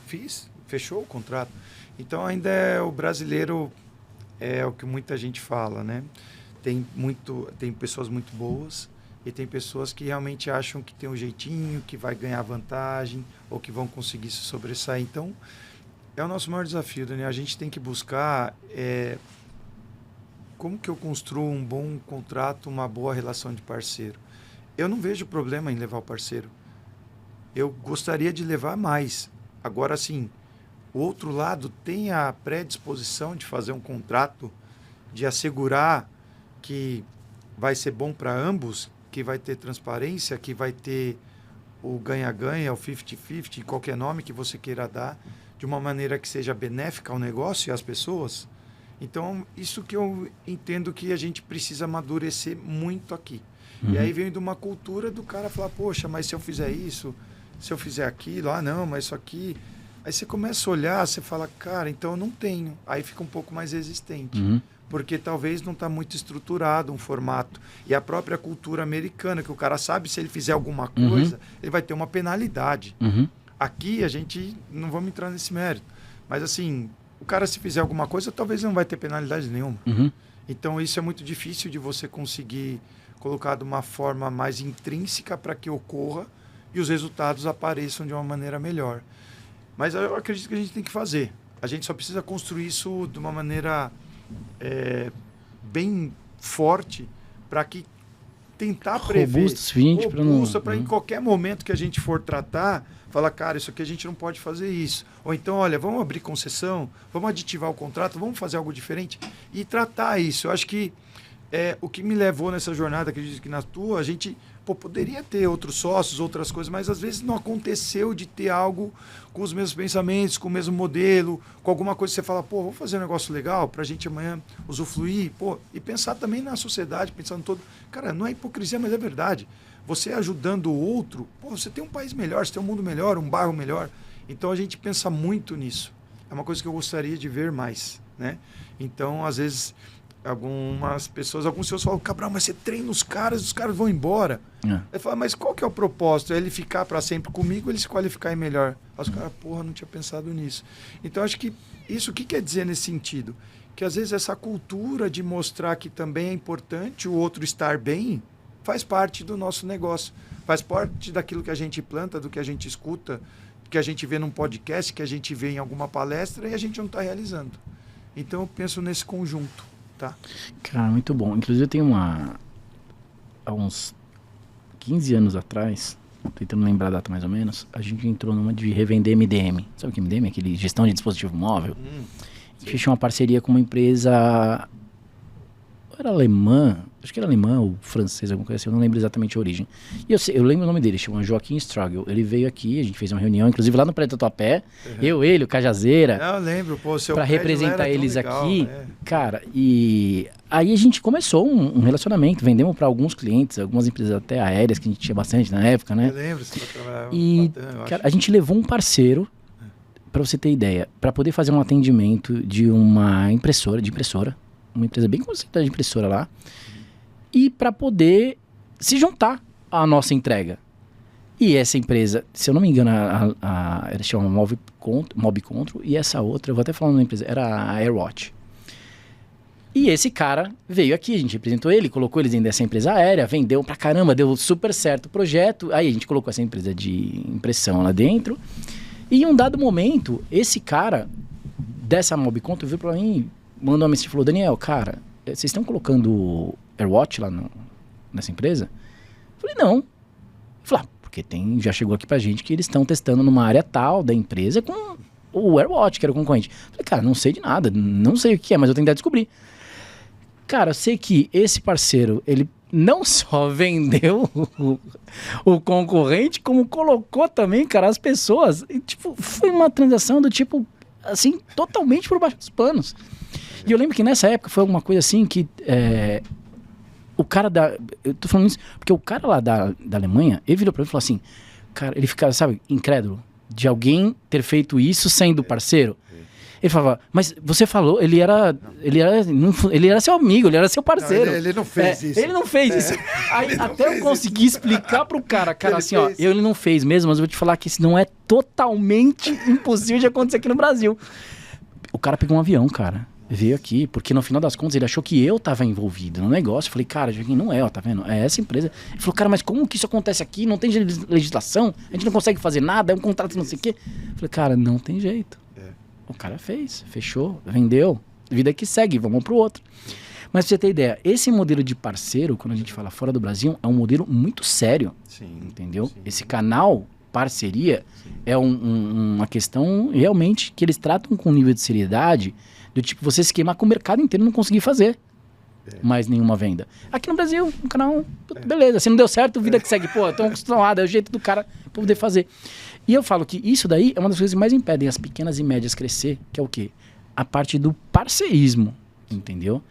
S2: fiz, fechou o contrato. Então, ainda é o brasileiro... É o que muita gente fala, né? Tem pessoas muito boas e tem pessoas que realmente acham que tem um jeitinho, que vai ganhar vantagem ou que vão conseguir se sobressair. Então, É o nosso maior desafio, Daniel. A gente tem que buscar como que eu construo um bom contrato, uma boa relação de parceiro. Eu não vejo problema em levar o parceiro. Eu gostaria de levar mais. Agora, sim, o outro lado tem a predisposição de fazer um contrato, de assegurar que vai ser bom para ambos, que vai ter transparência, que vai ter o ganha-ganha, o 50-50, qualquer nome que você queira dar, de uma maneira que seja benéfica ao negócio e às pessoas. Então, isso que eu entendo que a gente precisa amadurecer muito aqui. E aí vem de uma cultura do cara falar, poxa, mas se eu fizer isso, se eu fizer aquilo, não, mas isso aqui... Aí você começa a olhar, você fala, cara, então eu não tenho. Aí fica um pouco mais resistente. Porque talvez não está muito estruturado um formato. E a própria cultura americana, que o cara sabe se ele fizer alguma coisa, ele vai ter uma penalidade. Aqui a gente não vamos entrar nesse mérito. Mas assim, o cara se fizer alguma coisa, talvez não vai ter penalidade nenhuma. Então isso é muito difícil de você conseguir colocar de uma forma mais intrínseca para que ocorra e os resultados apareçam de uma maneira melhor. Mas eu acredito que a gente tem que fazer. A gente só precisa construir isso de uma maneira bem forte para que tentar prever. Robusta para em qualquer momento que a gente for tratar, falar, cara, isso aqui a gente não pode fazer isso. Ou então, olha, vamos abrir concessão, vamos aditivar o contrato, vamos fazer algo diferente e tratar isso. Eu acho que o que me levou nessa jornada, acredito que na tua, a gente poderia ter outros sócios, outras coisas, mas às vezes não aconteceu de ter algo com os mesmos pensamentos, com o mesmo modelo, com alguma coisa que você fala, vamos fazer um negócio legal para a gente amanhã usufruir, e pensar também na sociedade, pensando todo... Cara, não é hipocrisia, mas é verdade. Você ajudando o outro, você tem um país melhor, você tem um mundo melhor, um bairro melhor. Então a gente pensa muito nisso. É uma coisa que eu gostaria de ver mais, né? Então, às vezes... alguns seus falam, Cabral, mas você treina os caras vão embora. Ele fala, mas qual que é o propósito? É ele ficar para sempre comigo ou ele se qualificar e melhor? Os caras, não tinha pensado nisso. Então, acho que isso, o que quer dizer nesse sentido? Que às vezes essa cultura de mostrar que também é importante o outro estar bem, faz parte do nosso negócio. Faz parte daquilo que a gente planta, do que a gente escuta, que a gente vê num podcast, que a gente vê em alguma palestra e a gente não está realizando. Então, eu penso nesse conjunto. Tá.
S1: Cara, muito bom. Inclusive eu tenho há uns 15 anos atrás, tentando lembrar a data mais ou menos, a gente entrou numa de revender MDM. Sabe o que é MDM? Aquele gestão de dispositivo móvel. A gente fechou uma parceria com uma empresa... Era alemã, acho que era alemã ou francesa, alguma coisa assim, eu não lembro exatamente a origem. E eu lembro o nome dele, chama Joaquim Struggle. Ele veio aqui, a gente fez uma reunião, inclusive lá no Prédio Tatuapé, ele, o Cajazeira.
S2: Eu lembro, seu
S1: pra representar eles legal, aqui. Cara, e aí a gente começou um relacionamento, vendemos para alguns clientes, algumas empresas até aéreas, que a gente tinha bastante na época, né?
S2: Eu lembro, você trabalhava
S1: cara, a gente levou um parceiro, para você ter ideia, para poder fazer um atendimento de uma impressora, uma empresa bem conceituada de impressora lá, e para poder se juntar à nossa entrega. E essa empresa, se eu não me engano, ela chama Mob Control, e essa outra, eu vou até falar na empresa, era a Airwatch. E esse cara veio aqui, a gente representou ele, colocou eles dentro dessa empresa aérea, vendeu pra caramba, deu super certo o projeto, aí a gente colocou essa empresa de impressão lá dentro, e em um dado momento, esse cara dessa Mob Control veio pra mim, mandou uma mensagem e falou, Daniel, cara, vocês estão colocando Airwatch lá nessa empresa? Eu falei, não. Eu falei, porque já chegou aqui pra gente que eles estão testando numa área tal da empresa com o Airwatch, que era o concorrente. Eu falei, cara, não sei de nada, não sei o que é, mas eu tenho que descobrir. Cara, eu sei que esse parceiro, ele não só vendeu o concorrente, como colocou também, cara, as pessoas. E, tipo, foi uma transação do tipo, assim, totalmente por baixo dos panos. E eu lembro que nessa época foi alguma coisa assim que o cara eu tô falando isso porque o cara lá da Alemanha, ele virou pra mim e falou assim, cara, ele ficava, sabe, incrédulo de alguém ter feito isso sendo parceiro. Ele falava, mas você falou, ele era seu amigo, ele era seu parceiro.
S2: Ele não fez isso.
S1: Ele não fez isso. Aí até eu consegui explicar pro cara assim, ó, ele não fez mesmo, mas eu vou te falar que isso não é totalmente impossível de acontecer aqui no Brasil. O cara pegou um avião, cara. Veio aqui, porque no final das contas ele achou que eu tava envolvido no negócio. Eu falei, cara, Joaquim, não é, ó, tá vendo? É essa empresa. Ele falou, cara, mas como que isso acontece aqui? Não tem legislação? A gente não consegue fazer nada, é um contrato não sei o quê. Eu falei, cara, não tem jeito. O cara fez, fechou, vendeu, vida que segue, vamos pro outro. Mas pra você ter ideia, esse modelo de parceiro, quando a gente fala fora do Brasil, é um modelo muito sério.
S3: Sim,
S1: entendeu?
S3: sim.
S1: Esse canal, parceria, é uma questão realmente que eles tratam com um nível de seriedade do tipo, você se queimar com o mercado inteiro e não conseguir fazer mais nenhuma venda. Aqui no Brasil, um canal, beleza, se não deu certo, vida que segue. Pô, estão acostumados, é o jeito do cara poder fazer. E eu falo que isso daí é uma das coisas que mais impedem as pequenas e médias crescer, que é o quê? A parte do parceirismo, entendeu?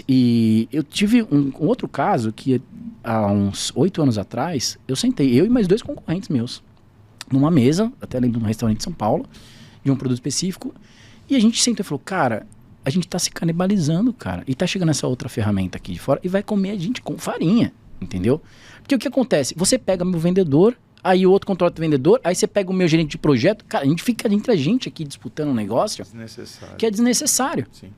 S1: E eu tive um outro caso que há uns 8 anos atrás, eu sentei, eu e mais 2 concorrentes meus, numa mesa, até lembro de um restaurante de São Paulo, de um produto específico, e a gente sentou e falou, cara, a gente tá se canibalizando, cara, e tá chegando essa outra ferramenta aqui de fora e vai comer a gente com farinha, entendeu? Porque o que acontece? Você pega meu vendedor, aí o outro contrata o vendedor, aí você pega o meu gerente de projeto, cara, a gente fica entre a gente aqui disputando um negócio que é desnecessário.
S3: Sim.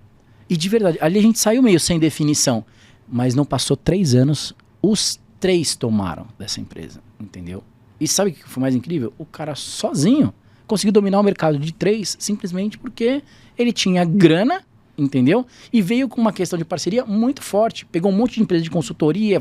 S1: E de verdade, ali a gente saiu meio sem definição. Mas não passou 3 anos, os 3 tomaram dessa empresa, entendeu? E sabe o que foi mais incrível? O cara sozinho conseguiu dominar o mercado de 3 simplesmente porque ele tinha grana, entendeu? E veio com uma questão de parceria muito forte. Pegou um monte de empresa de consultoria.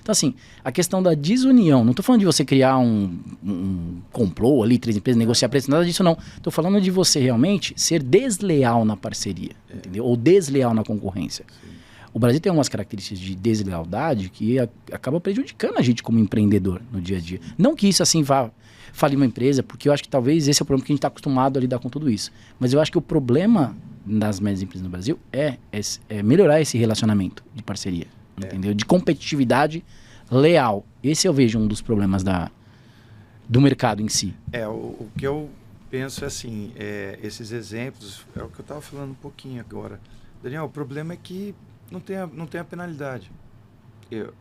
S1: Então assim, a questão da desunião. Não estou falando de você criar um complô ali, 3 empresas, negociar preço, nada disso não. Estou falando de você realmente ser desleal na parceria, entendeu? Ou desleal na concorrência.
S3: Sim.
S1: O Brasil tem algumas características de deslealdade que acaba prejudicando a gente como empreendedor no dia a dia. Não que isso assim vá falir uma empresa, porque eu acho que talvez esse é o problema que a gente está acostumado a lidar com tudo isso. Mas eu acho que o problema das médias empresas no Brasil é melhorar esse relacionamento de parceria, entendeu? De competitividade leal. Esse eu vejo um dos problemas do mercado em si.
S3: O que eu penso é assim, esses exemplos, é o que eu estava falando um pouquinho agora. Daniel, o problema é que não tem a penalidade.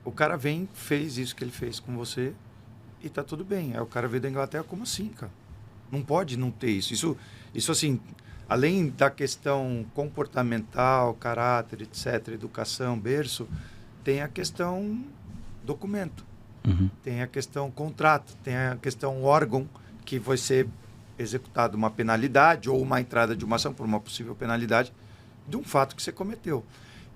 S3: O cara fez isso que ele fez com você e tá tudo bem. Aí o cara veio da Inglaterra, como assim, cara? Não pode não ter isso. Isso assim, além da questão comportamental, caráter, etc., educação, berço, tem a questão documento.
S1: Uhum.
S3: Tem a questão contrato, tem a questão órgão, que vai ser executado uma penalidade ou uma entrada de uma ação por uma possível penalidade de um fato que você cometeu.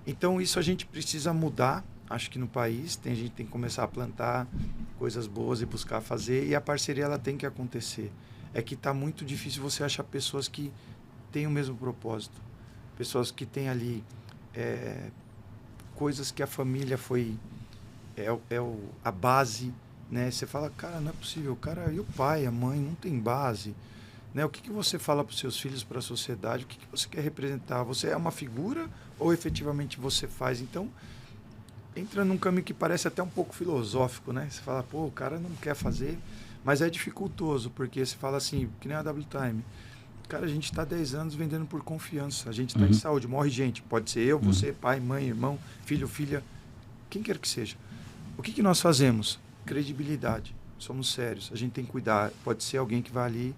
S3: Então, isso a gente precisa mudar, acho que no país, a gente tem que começar a plantar coisas boas e buscar fazer, e a parceria ela tem que acontecer. É que está muito difícil você achar pessoas que têm o mesmo propósito, pessoas que têm ali coisas que a família foi a base, né? Você fala, cara, não é possível, cara, e o pai, a mãe não tem base, né? O que você fala para os seus filhos, para a sociedade, o que você quer representar? Você é uma figura ou efetivamente você faz? Então, entra num caminho que parece até um pouco filosófico, né? Você fala, pô, o cara não quer fazer, mas é dificultoso, porque você fala assim, que nem a WTime. Cara, a gente está 10 anos vendendo por confiança, a gente está em saúde, morre gente, pode ser eu, você, pai, mãe, irmão, filho, filha, quem quer que seja. O que nós fazemos? Credibilidade, somos sérios, a gente tem que cuidar, pode ser alguém que vai ali,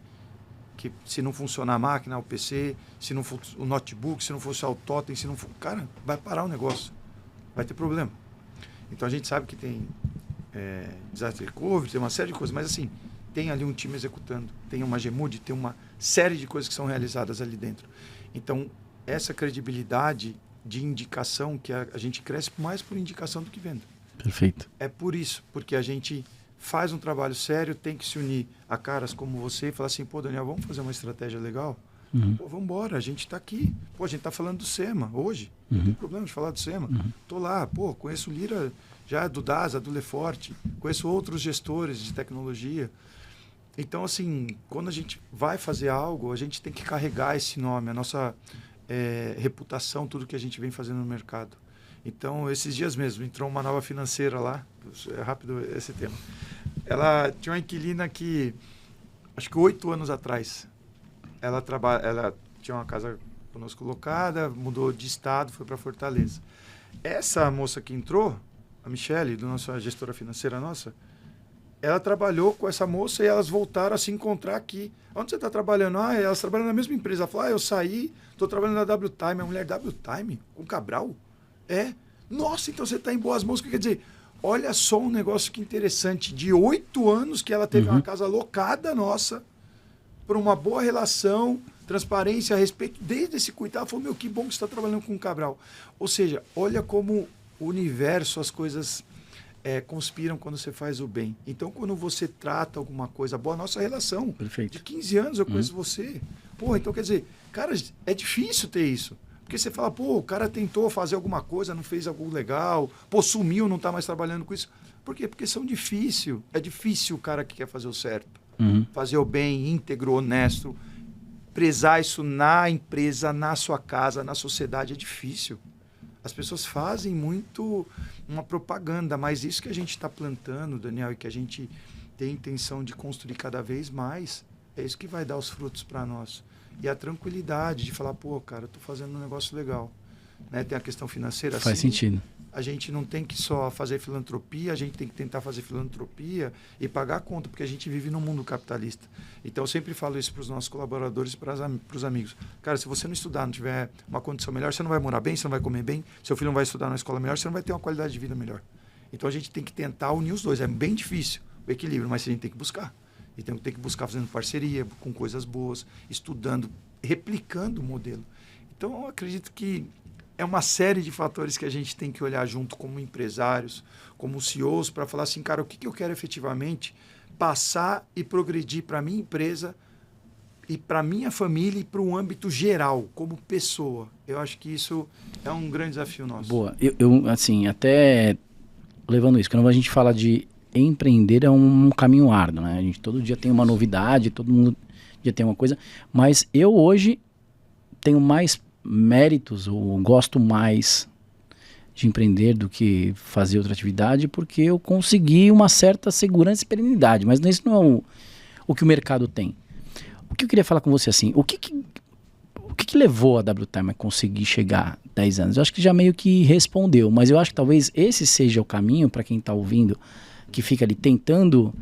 S3: que se não funcionar a máquina, o PC, se não for o notebook, se não for o totem, se não for... Cara, vai parar o negócio, vai ter problema. Então a gente sabe que tem desastre recovery, tem uma série de coisas, mas assim, tem ali um time executando, tem uma Gemude, tem uma série de coisas que são realizadas ali dentro. Então, essa credibilidade de indicação, que a gente cresce mais por indicação do que venda.
S1: Perfeito.
S3: É por isso, porque a gente faz um trabalho sério, tem que se unir a caras como você e falar assim, pô, Daniel, vamos fazer uma estratégia legal? Pô, vamos embora, a gente está aqui. Pô, a gente está falando do SEMA hoje. Não tem problema de falar do SEMA. Tô lá, pô, conheço o Lira já do DASA, do Leforte, conheço outros gestores de tecnologia. Então, assim, quando a gente vai fazer algo, a gente tem que carregar esse nome, a nossa reputação, tudo que a gente vem fazendo no mercado. Então, esses dias mesmo, entrou uma nova financeira lá, é rápido esse tema. Ela tinha uma inquilina que, acho que 8 anos atrás, ela tinha uma casa conosco locada, mudou de estado, foi para Fortaleza. Essa moça que entrou, a Michele, da nossa gestora financeira nossa, ela trabalhou com essa moça e elas voltaram a se encontrar aqui. Onde você está trabalhando? Elas trabalham na mesma empresa. Ela falou, eu saí, estou trabalhando na WTime. A mulher, WTime? Com Cabral? Nossa, então você está em boas mãos. Quer dizer, olha só um negócio que interessante. De 8 anos que ela teve uma casa locada nossa, por uma boa relação, transparência, respeito, desde esse cuidado. Falou, meu, que bom que você está trabalhando com o Cabral. Ou seja, olha como o universo, as coisas conspiram quando você faz o bem. Então, quando você trata alguma coisa boa, a nossa relação,
S1: perfeito,
S3: de 15 anos eu conheço você. Pô, então quer dizer, cara, é difícil ter isso. Porque você fala, pô, o cara tentou fazer alguma coisa, não fez algo legal, pô, sumiu, não está mais trabalhando com isso. Por quê? Porque são difícil. É difícil o cara que quer fazer o certo. Fazer o bem, íntegro, honesto. Prezar isso na empresa, na sua casa, na sociedade, é difícil. As pessoas fazem muito uma propaganda, mas isso que a gente está plantando, Daniel, e que a gente tem intenção de construir cada vez mais, é isso que vai dar os frutos para nós. E a tranquilidade de falar, pô, cara, eu estou fazendo um negócio legal. Né? Tem a questão financeira.
S1: Faz sentido.
S3: A gente não tem que só fazer filantropia, a gente tem que tentar fazer filantropia e pagar a conta, porque a gente vive num mundo capitalista. Então, eu sempre falo isso para os nossos colaboradores e para os amigos. Cara, se você não estudar, não tiver uma condição melhor, você não vai morar bem, você não vai comer bem, seu filho não vai estudar na escola melhor, você não vai ter uma qualidade de vida melhor. Então, a gente tem que tentar unir os dois. É bem difícil o equilíbrio, mas a gente tem que buscar. Então, tem que buscar fazendo parceria, com coisas boas, estudando, replicando o modelo. Então, eu acredito que é uma série de fatores que a gente tem que olhar junto como empresários, como CEOs, para falar assim, cara, o que eu quero efetivamente passar e progredir para a minha empresa e para a minha família e para um âmbito geral, como pessoa. Eu acho que isso é um grande desafio nosso.
S1: Boa. Eu assim, até levando isso, quando a gente fala de empreender é um caminho árduo, né? A gente todo dia tem uma novidade, todo mundo dia tem uma coisa, mas eu hoje tenho mais méritos, ou gosto mais de empreender do que fazer outra atividade, porque eu consegui uma certa segurança e perenidade, mas isso não é o que o mercado tem. O que eu queria falar com você assim, o que levou a WTime a conseguir chegar 10 anos? Eu acho que já meio que respondeu, mas eu acho que talvez esse seja o caminho para quem está ouvindo, que fica ali tentando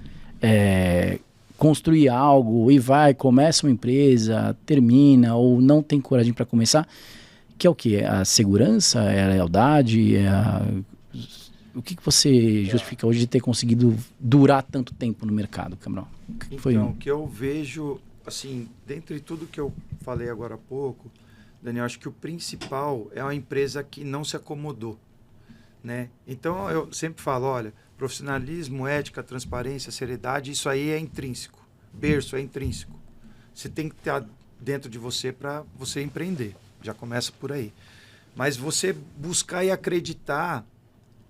S1: construir algo e começa uma empresa, termina ou não tem coragem para começar, que é o que? A segurança? É a lealdade? O que você justifica hoje de ter conseguido durar tanto tempo no mercado, Cabral?
S3: Então, o que eu vejo, assim, dentre tudo que eu falei agora há pouco, Daniel, acho que o principal é uma empresa que não se acomodou, né? Então, eu sempre falo, olha, profissionalismo, ética, transparência, seriedade, isso aí é intrínseco. Berço é intrínseco. Você tem que estar dentro de você para você empreender. Já começa por aí. Mas você buscar e acreditar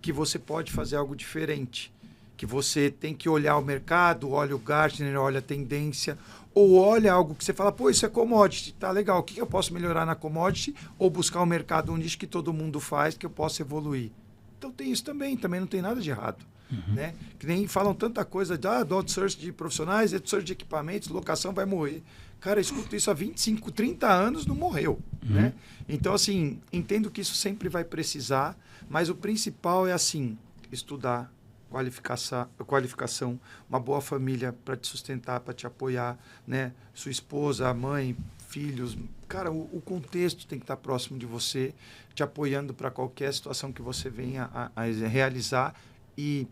S3: que você pode fazer algo diferente. Que você tem que olhar o mercado, olha o Gartner, olha a tendência, ou olha algo que você fala, pô, isso é commodity, tá legal, o que eu posso melhorar na commodity? Ou buscar um mercado, um nicho que todo mundo faz, que eu possa evoluir. Então tem isso também não tem nada de errado. Né? Que nem falam tanta coisa do outsourcing de profissionais, outsourcing de equipamentos, locação vai morrer. Cara, eu escuto isso há 25, 30 anos, não morreu. Né? Então, assim, entendo que isso sempre vai precisar, mas o principal é, assim, estudar, qualificação, uma boa família para te sustentar, para te apoiar, né? Sua esposa, a mãe, filhos. Cara, o contexto tem que estar próximo de você, te apoiando para qualquer situação que você venha a realizar e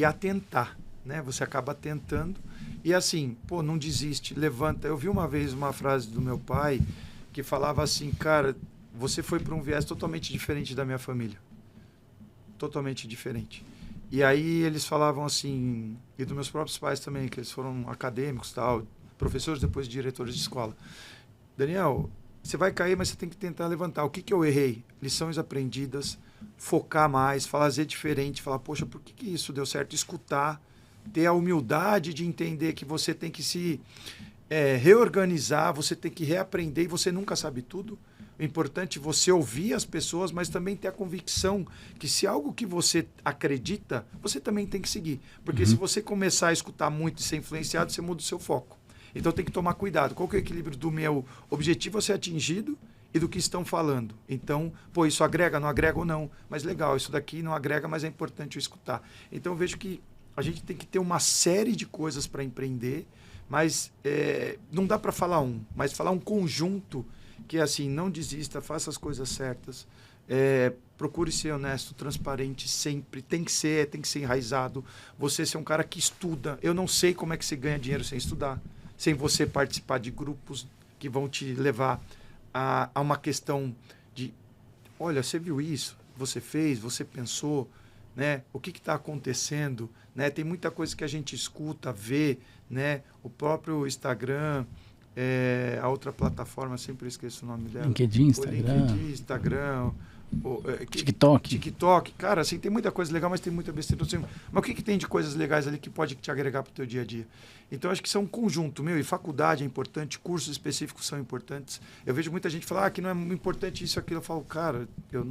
S3: atentar, né? Você acaba tentando e assim, pô, não desiste, levanta. Eu vi uma vez uma frase do meu pai que falava assim, cara, você foi para um viés totalmente diferente da minha família. Totalmente diferente. E aí eles falavam assim, e dos meus próprios pais também, que eles foram acadêmicos, tal, professores, depois diretores de escola. Daniel, você vai cair, mas você tem que tentar levantar. O que eu errei? Lições aprendidas, focar mais, fazer diferente, falar, poxa, por que isso deu certo? Escutar, ter a humildade de entender que você tem que se reorganizar, você tem que reaprender e você nunca sabe tudo. O importante é você ouvir as pessoas, mas também ter a convicção que se algo que você acredita, você também tem que seguir. Porque se você começar a escutar muito e ser influenciado, você muda o seu foco. Então tem que tomar cuidado. Qual que é o equilíbrio do meu objetivo a ser atingido e do que estão falando? Então, pô, isso agrega, não agrega ou não? Mas legal, isso daqui não agrega, mas é importante eu escutar. Então eu vejo que a gente tem que ter uma série de coisas para empreender, mas não dá para falar mas falar um conjunto que é assim, não desista, faça as coisas certas, procure ser honesto, transparente sempre, tem que ser enraizado, você ser um cara que estuda. Eu não sei como é que você ganha dinheiro sem estudar. sem você participar de grupos que vão te levar a uma questão de, olha, você viu isso? Você fez? Você pensou? Né? O que está acontecendo? Né? Tem muita coisa que a gente escuta, vê, né? O próprio Instagram, a outra plataforma, sempre esqueço o nome dela.
S1: LinkedIn,
S3: Instagram,
S1: TikTok.
S3: Cara, assim, tem muita coisa legal, mas tem muita besteira. Mas o que tem de coisas legais ali que pode te agregar para o teu dia a dia? Então, acho que isso é um conjunto, e faculdade é importante, cursos específicos são importantes. Eu vejo muita gente falar que não é importante isso, aquilo. Eu falo, cara, eu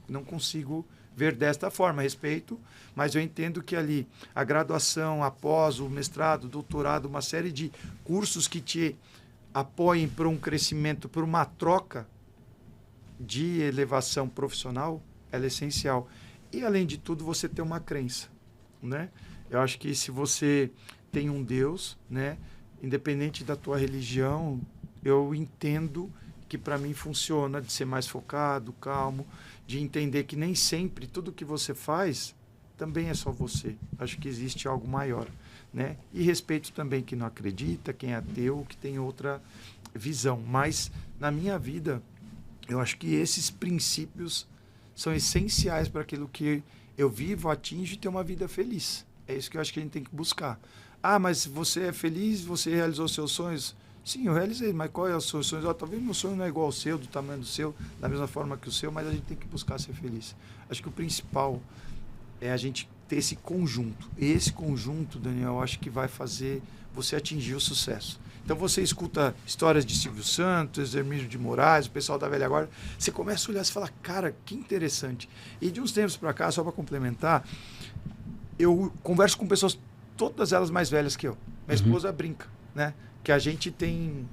S3: não consigo ver desta forma, respeito, mas eu entendo que ali a graduação, após o mestrado, doutorado, uma série de cursos que te apoiem para um crescimento, para uma troca de elevação profissional, ela é essencial. E, além de tudo, você ter uma crença, né? Eu acho que se você tem um Deus, né, independente da tua religião, eu entendo que para mim funciona de ser mais focado, calmo, de entender que nem sempre tudo que você faz também é só você. Acho que existe algo maior, né? E respeito também quem não acredita, quem é ateu, que tem outra visão. Mas, na minha vida, eu acho que esses princípios são essenciais para aquilo que eu vivo, atinjo e ter uma vida feliz. É isso que eu acho que a gente tem que buscar. Ah, mas você é feliz? Você realizou seus sonhos? Sim, eu realizei, mas qual é o seu sonho? Talvez meu sonho não é igual ao seu, do tamanho do seu, da mesma forma que o seu, mas a gente tem que buscar ser feliz. Acho que o principal é a gente ter esse conjunto. E esse conjunto, Daniel, eu acho que vai fazer você atingir o sucesso. Então, você escuta histórias de Silvio Santos, Hermínio de Moraes, o pessoal da velha guarda, você começa a olhar e fala, cara, que interessante. E de uns tempos para cá, só para complementar, eu converso com pessoas, todas elas mais velhas que eu. Minha esposa brinca, né? Que a gente tem...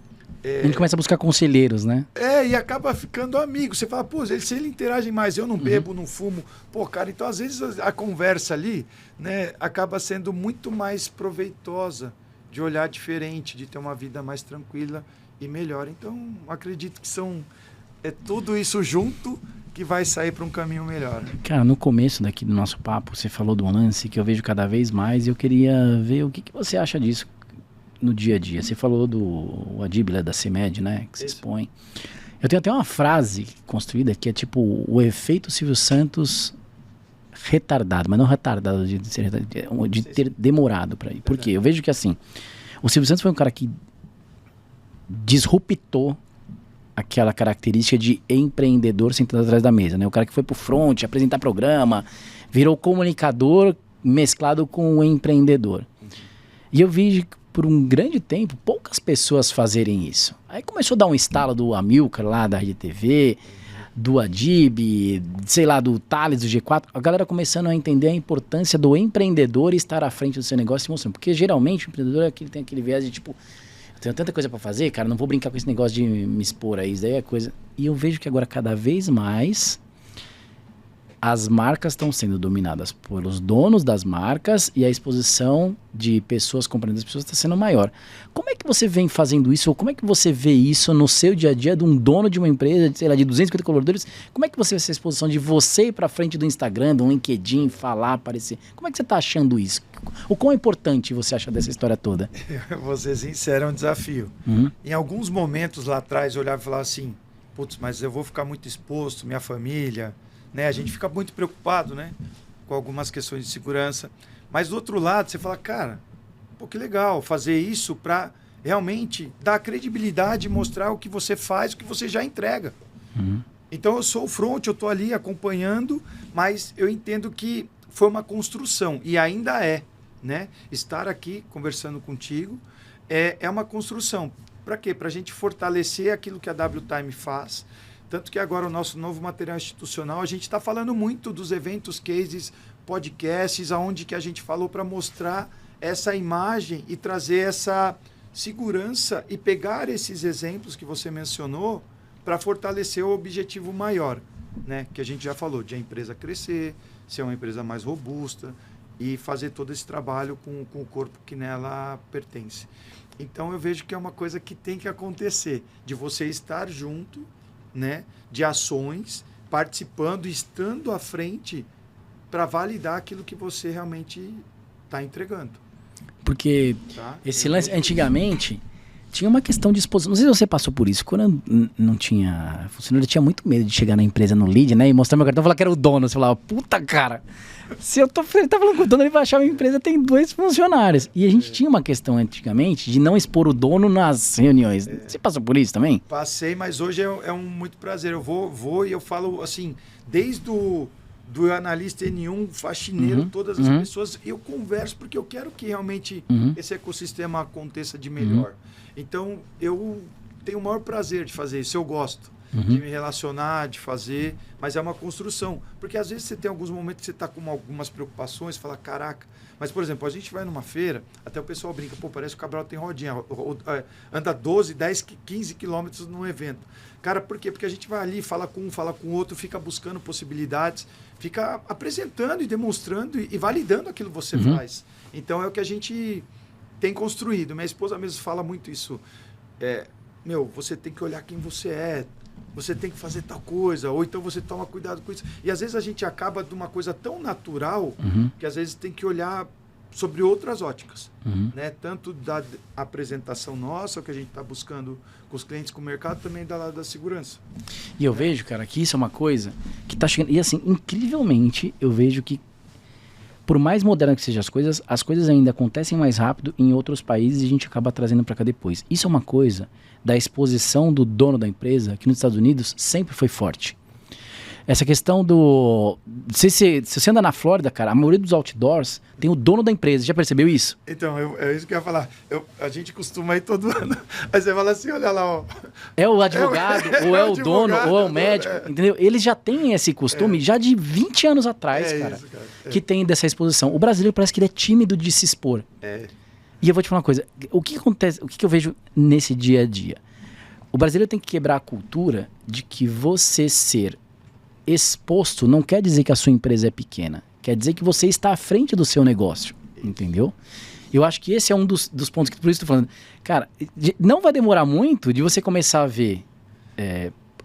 S1: A gente começa a buscar conselheiros, né?
S3: E acaba ficando amigo. Você fala, pô, se ele interage mais, eu não bebo, não fumo. Pô, cara, então às vezes a conversa ali, né, acaba sendo muito mais proveitosa, de olhar diferente, de ter uma vida mais tranquila e melhor. Então, acredito que é tudo isso junto que vai sair para um caminho melhor.
S1: Cara, no começo daqui do nosso papo, você falou de um lance que eu vejo cada vez mais e eu queria ver o que você acha disso no dia a dia. Você falou do Adib, da CEMED, né? Que se expõe. Eu tenho até uma frase construída que é tipo o efeito Silvio Santos retardado, mas não retardado de ter demorado para ir. Por quê? Eu vejo que assim, o Silvio Santos foi um cara que disruptou aquela característica de empreendedor sentado atrás da mesa, né? O cara que foi pro front, apresentar programa, virou comunicador mesclado com o empreendedor. E eu vi por um grande tempo poucas pessoas fazerem isso. Aí começou a dar um estalo do Amilcar lá da RedeTV, do Adib, sei lá, do Thales, do G4, a galera começando a entender a importância do empreendedor estar à frente do seu negócio e mostrando. Porque geralmente o empreendedor é aquele, tem aquele viés de tipo, eu tenho tanta coisa para fazer, cara, não vou brincar com esse negócio de me expor aí, isso daí é coisa... E eu vejo que agora cada vez mais as marcas estão sendo dominadas pelos donos das marcas e a exposição de pessoas comprando as pessoas está sendo maior. Como é que você vem fazendo isso? Ou como é que você vê isso no seu dia a dia de um dono de uma empresa, sei lá, de 250 colaboradores? Como é que você vê essa exposição de você ir para frente do Instagram, do LinkedIn, falar, aparecer? Como é que você está achando isso? O quão importante você acha dessa história toda?
S3: Vou ser sincero, é um desafio. Em alguns momentos lá atrás eu olhava e falava assim, putz, mas eu vou ficar muito exposto, minha família... Né? A gente fica muito preocupado, né, com algumas questões de segurança. Mas, do outro lado, você fala, cara, pô, que legal fazer isso para realmente dar credibilidade e mostrar o que você faz, o que você já entrega. Então, eu sou o front, eu estou ali acompanhando, mas eu entendo que foi uma construção, e ainda é. Né? Estar aqui conversando contigo é uma construção. Para quê? Para a gente fortalecer aquilo que a WTime faz. Tanto que agora o nosso novo material institucional, a gente está falando muito dos eventos, cases, podcasts, aonde que a gente falou para mostrar essa imagem e trazer essa segurança e pegar esses exemplos que você mencionou para fortalecer o objetivo maior, né? Que a gente já falou, de a empresa crescer, ser uma empresa mais robusta e fazer todo esse trabalho com o corpo que nela pertence. Então, eu vejo que é uma coisa que tem que acontecer, de você estar junto, né, de ações, participando, estando à frente para validar aquilo que você realmente está entregando.
S1: Porque esse lance, antigamente, tinha uma questão de exposição. Não sei se você passou por isso. Quando eu não tinha funcionário, eu tinha muito medo de chegar na empresa no lead, né? E mostrar meu cartão e falar que era o dono. Você falava, puta, cara, se ele tá falando com o dono, ele vai achar uma empresa tem 2 funcionários. E a gente tinha uma questão antigamente de não expor o dono nas reuniões. Você passou por isso também?
S3: Passei, mas hoje é um muito prazer. Eu vou e eu falo assim, desde do analista N1, faxineiro, todas as pessoas, eu converso porque eu quero que realmente esse ecossistema aconteça de melhor. Então, eu tenho o maior prazer de fazer isso, eu gosto de me relacionar, de fazer, mas é uma construção. Porque às vezes você tem alguns momentos que você está com algumas preocupações, fala, caraca. Mas, por exemplo, a gente vai numa feira, até o pessoal brinca, pô, parece que o Cabral tem rodinha, anda 12, 10, 15 quilômetros num evento. Cara, por quê? Porque a gente vai ali, fala com um, fala com o outro, fica buscando possibilidades, fica apresentando e demonstrando e validando aquilo que você faz. Então, é o que a gente tem construído. Minha esposa mesmo fala muito isso. Você tem que olhar quem você é, você tem que fazer tal coisa, ou então você toma cuidado com isso. E às vezes a gente acaba de uma coisa tão natural que às vezes tem que olhar sobre outras óticas, né? Tanto da apresentação nossa, o que a gente está buscando com os clientes, com o mercado, também da segurança.
S1: E eu vejo, cara, que isso é uma coisa que está chegando... E assim, incrivelmente, eu vejo que por mais moderna que sejam as coisas ainda acontecem mais rápido em outros países e a gente acaba trazendo para cá depois. Isso é uma coisa da exposição do dono da empresa, que nos Estados Unidos sempre foi forte. Essa questão do... Se você anda na Flórida, cara, a maioria dos outdoors tem o dono da empresa. Já percebeu isso?
S3: Então, é isso que eu ia falar. A gente costuma ir todo ano. Aí você fala assim, olha lá, ó.
S1: É o advogado, ou é o dono, ou é o médico, entendeu? Eles já têm esse costume já de 20 anos atrás, cara, que tem dessa exposição. O brasileiro parece que ele é tímido de se expor. E eu vou te falar uma coisa. O que acontece, o que eu vejo nesse dia a dia? O brasileiro tem que quebrar a cultura de que você ser exposto não quer dizer que a sua empresa é pequena. Quer dizer que você está à frente do seu negócio. Entendeu? Eu acho que esse é um dos pontos que por isso estou falando. Cara, não vai demorar muito de você começar a ver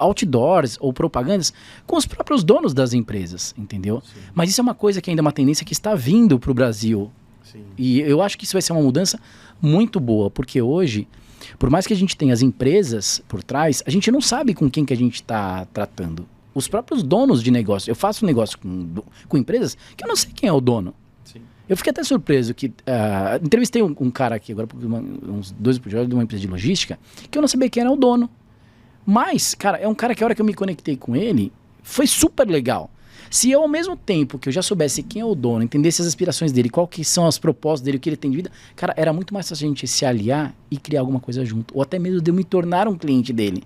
S1: outdoors ou propagandas com os próprios donos das empresas. Entendeu? Sim. Mas isso é uma coisa que ainda é uma tendência que está vindo para o Brasil. Sim. E eu acho que isso vai ser uma mudança muito boa. Porque hoje, por mais que a gente tenha as empresas por trás, a gente não sabe com quem que a gente está tratando. Os próprios donos de negócio. Eu faço negócio com empresas que eu não sei quem é o dono. Sim. Eu fiquei até surpreso que... entrevistei um cara aqui agora, uns 2 episódios de uma empresa de logística, que eu não sabia quem era o dono. Mas, cara, é um cara que a hora que eu me conectei com ele, foi super legal. Se eu, ao mesmo tempo que eu já soubesse quem é o dono, entendesse as aspirações dele, qual que são as propostas dele, o que ele tem de vida, cara, era muito mais fácil a gente se aliar e criar alguma coisa junto. Ou até mesmo de eu me tornar um cliente dele.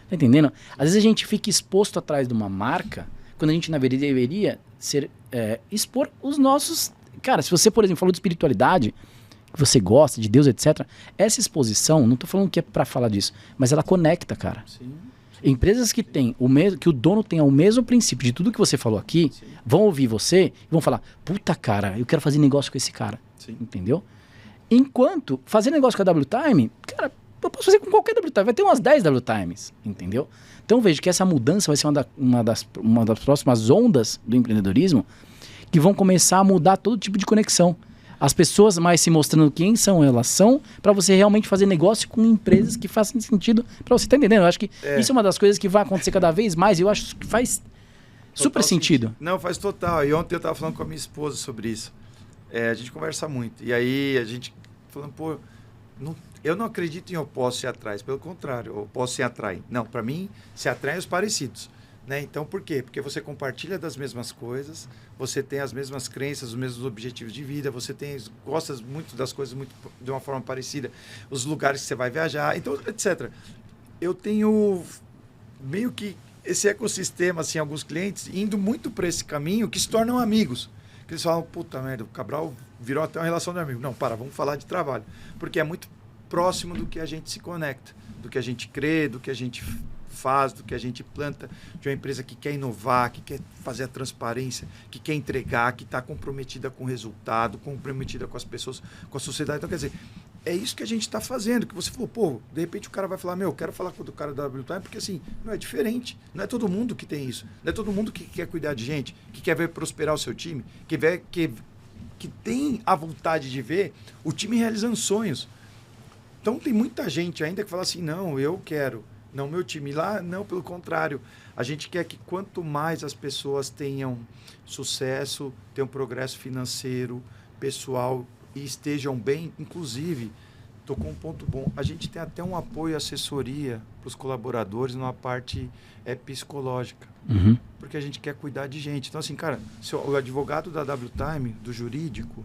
S1: Tá entendendo? Às vezes a gente fica exposto atrás de uma marca, quando a gente, na verdade, deveria ser, expor os nossos... Cara, se você, por exemplo, falou de espiritualidade, que você gosta, de Deus, etc., essa exposição, não tô falando que é pra falar disso, mas ela conecta, cara. Sim. Empresas que tem que o dono tenha o mesmo princípio de tudo que você falou aqui, sim, vão ouvir você e vão falar, puta, cara, eu quero fazer negócio com esse cara. Sim. Entendeu? Enquanto fazer negócio com a WTime, cara, eu posso fazer com qualquer WTime, vai ter umas 10 WTimes, entendeu? Então vejo que essa mudança vai ser uma das próximas ondas do empreendedorismo que vão começar a mudar todo tipo de conexão. As pessoas mais se mostrando quem elas são, para você realmente fazer negócio com empresas que façam sentido para você, tá entendendo? Eu acho que isso é uma das coisas que vai acontecer cada vez mais e eu acho que faz super sentido.
S3: Não, faz total. E ontem eu estava falando com a minha esposa sobre isso. A gente conversa muito. E aí a gente falando, pô, eu não acredito em opostos se atraem, pelo contrário, opostos se atraem. Não, para mim, se atraem os parecidos. Né? Então, por quê? Porque você compartilha das mesmas coisas, você tem as mesmas crenças, os mesmos objetivos de vida, você gosta muito das coisas de uma forma parecida, os lugares que você vai viajar, então, etc. Eu tenho meio que esse ecossistema, assim, alguns clientes indo muito para esse caminho que se tornam amigos. Que eles falam, puta merda, o Cabral virou até uma relação de amigo. Não, vamos falar de trabalho. Porque é muito próximo do que a gente se conecta, do que a gente crê, do que a gente faz, do que a gente planta, de uma empresa que quer inovar, que quer fazer a transparência, que quer entregar, que está comprometida com o resultado, comprometida com as pessoas, com a sociedade. Então, quer dizer, é isso que a gente está fazendo, que você falou, pô, de repente o cara vai falar, eu quero falar com o cara da WTime, porque assim, não é diferente, não é todo mundo que tem isso, não é todo mundo que quer cuidar de gente, que quer ver prosperar o seu time, que tem a vontade de ver o time realizando sonhos. Então tem muita gente ainda que fala assim, não, eu quero. Não, meu time lá, não, pelo contrário. A gente quer que quanto mais as pessoas tenham sucesso, tenham progresso financeiro, pessoal e estejam bem, inclusive, tocou um ponto bom, a gente tem até um apoio e assessoria para os colaboradores numa parte psicológica, porque a gente quer cuidar de gente. Então, assim, cara, o advogado da WTime, do jurídico,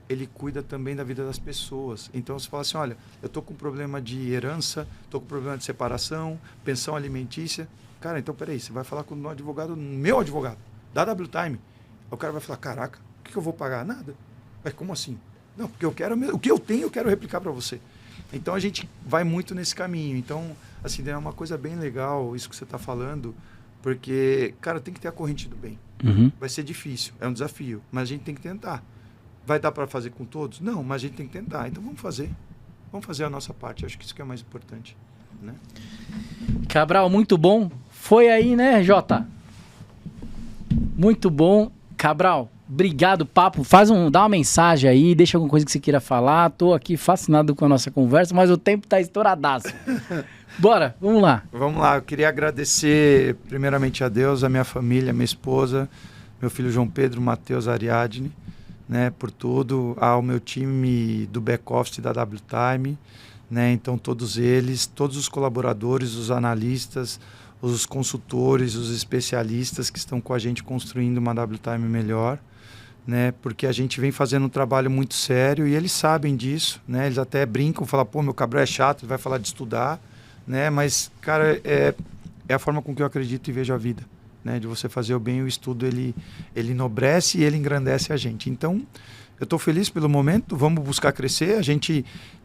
S3: ele cuida também da vida das pessoas. Então, você fala assim, olha, eu estou com problema de herança, estou com problema de separação, pensão alimentícia. Cara, então, peraí, você vai falar com o advogado, meu advogado, da WTime. O cara vai falar, caraca, o que eu vou pagar? Nada. Mas como assim? Não, porque eu quero, o que eu tenho, eu quero replicar para você. Então, a gente vai muito nesse caminho. Então, assim, é uma coisa bem legal isso que você está falando, porque, cara, tem que ter a corrente do bem. Vai ser difícil, é um desafio, mas a gente tem que tentar. Vai dar para fazer com todos? Não, mas a gente tem que tentar. Então, vamos fazer a nossa parte. Acho que isso que é mais importante, né?
S1: Cabral, muito bom. Foi aí, né, Jota? Muito bom. Cabral, obrigado, papo. Dá uma mensagem aí, deixa alguma coisa que você queira falar. Tô aqui fascinado com a nossa conversa, mas o tempo tá estouradaço. Bora, vamos lá.
S3: Vamos lá. Eu queria agradecer primeiramente a Deus, a minha família, a minha esposa, meu filho João Pedro, Matheus, Ariadne, né, por tudo, ao meu time do back-office da WTime, né, então todos eles, todos os colaboradores, os analistas, os consultores, os especialistas que estão com a gente construindo uma WTime melhor, né, porque a gente vem fazendo um trabalho muito sério e eles sabem disso, né, eles até brincam, falam, pô, meu Cabral é chato, ele vai falar de estudar, né, mas, cara, é a forma com que eu acredito e vejo a vida. Né, de você fazer o bem, o estudo ele enobrece e ele engrandece a gente. Então, eu estou feliz pelo momento, vamos buscar crescer, a gente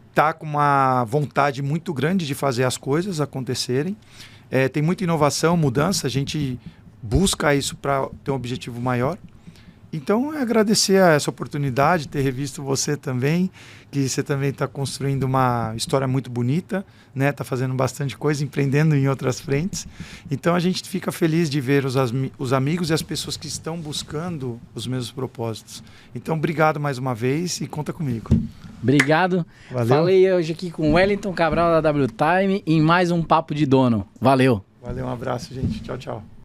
S3: está com uma vontade muito grande de fazer as coisas acontecerem, tem muita inovação, mudança, a gente busca isso para ter um objetivo maior. Então, é agradecer a essa oportunidade, ter revisto você também, que você também está construindo uma história muito bonita, né? Está fazendo bastante coisa, empreendendo em outras frentes. Então, a gente fica feliz de ver os amigos e as pessoas que estão buscando os mesmos propósitos. Então, obrigado mais uma vez e conta comigo.
S1: Obrigado. Valeu. Falei hoje aqui com o Wellington Cabral da WTime em mais um Papo de Dono. Valeu.
S3: Valeu, um abraço, gente. Tchau, tchau.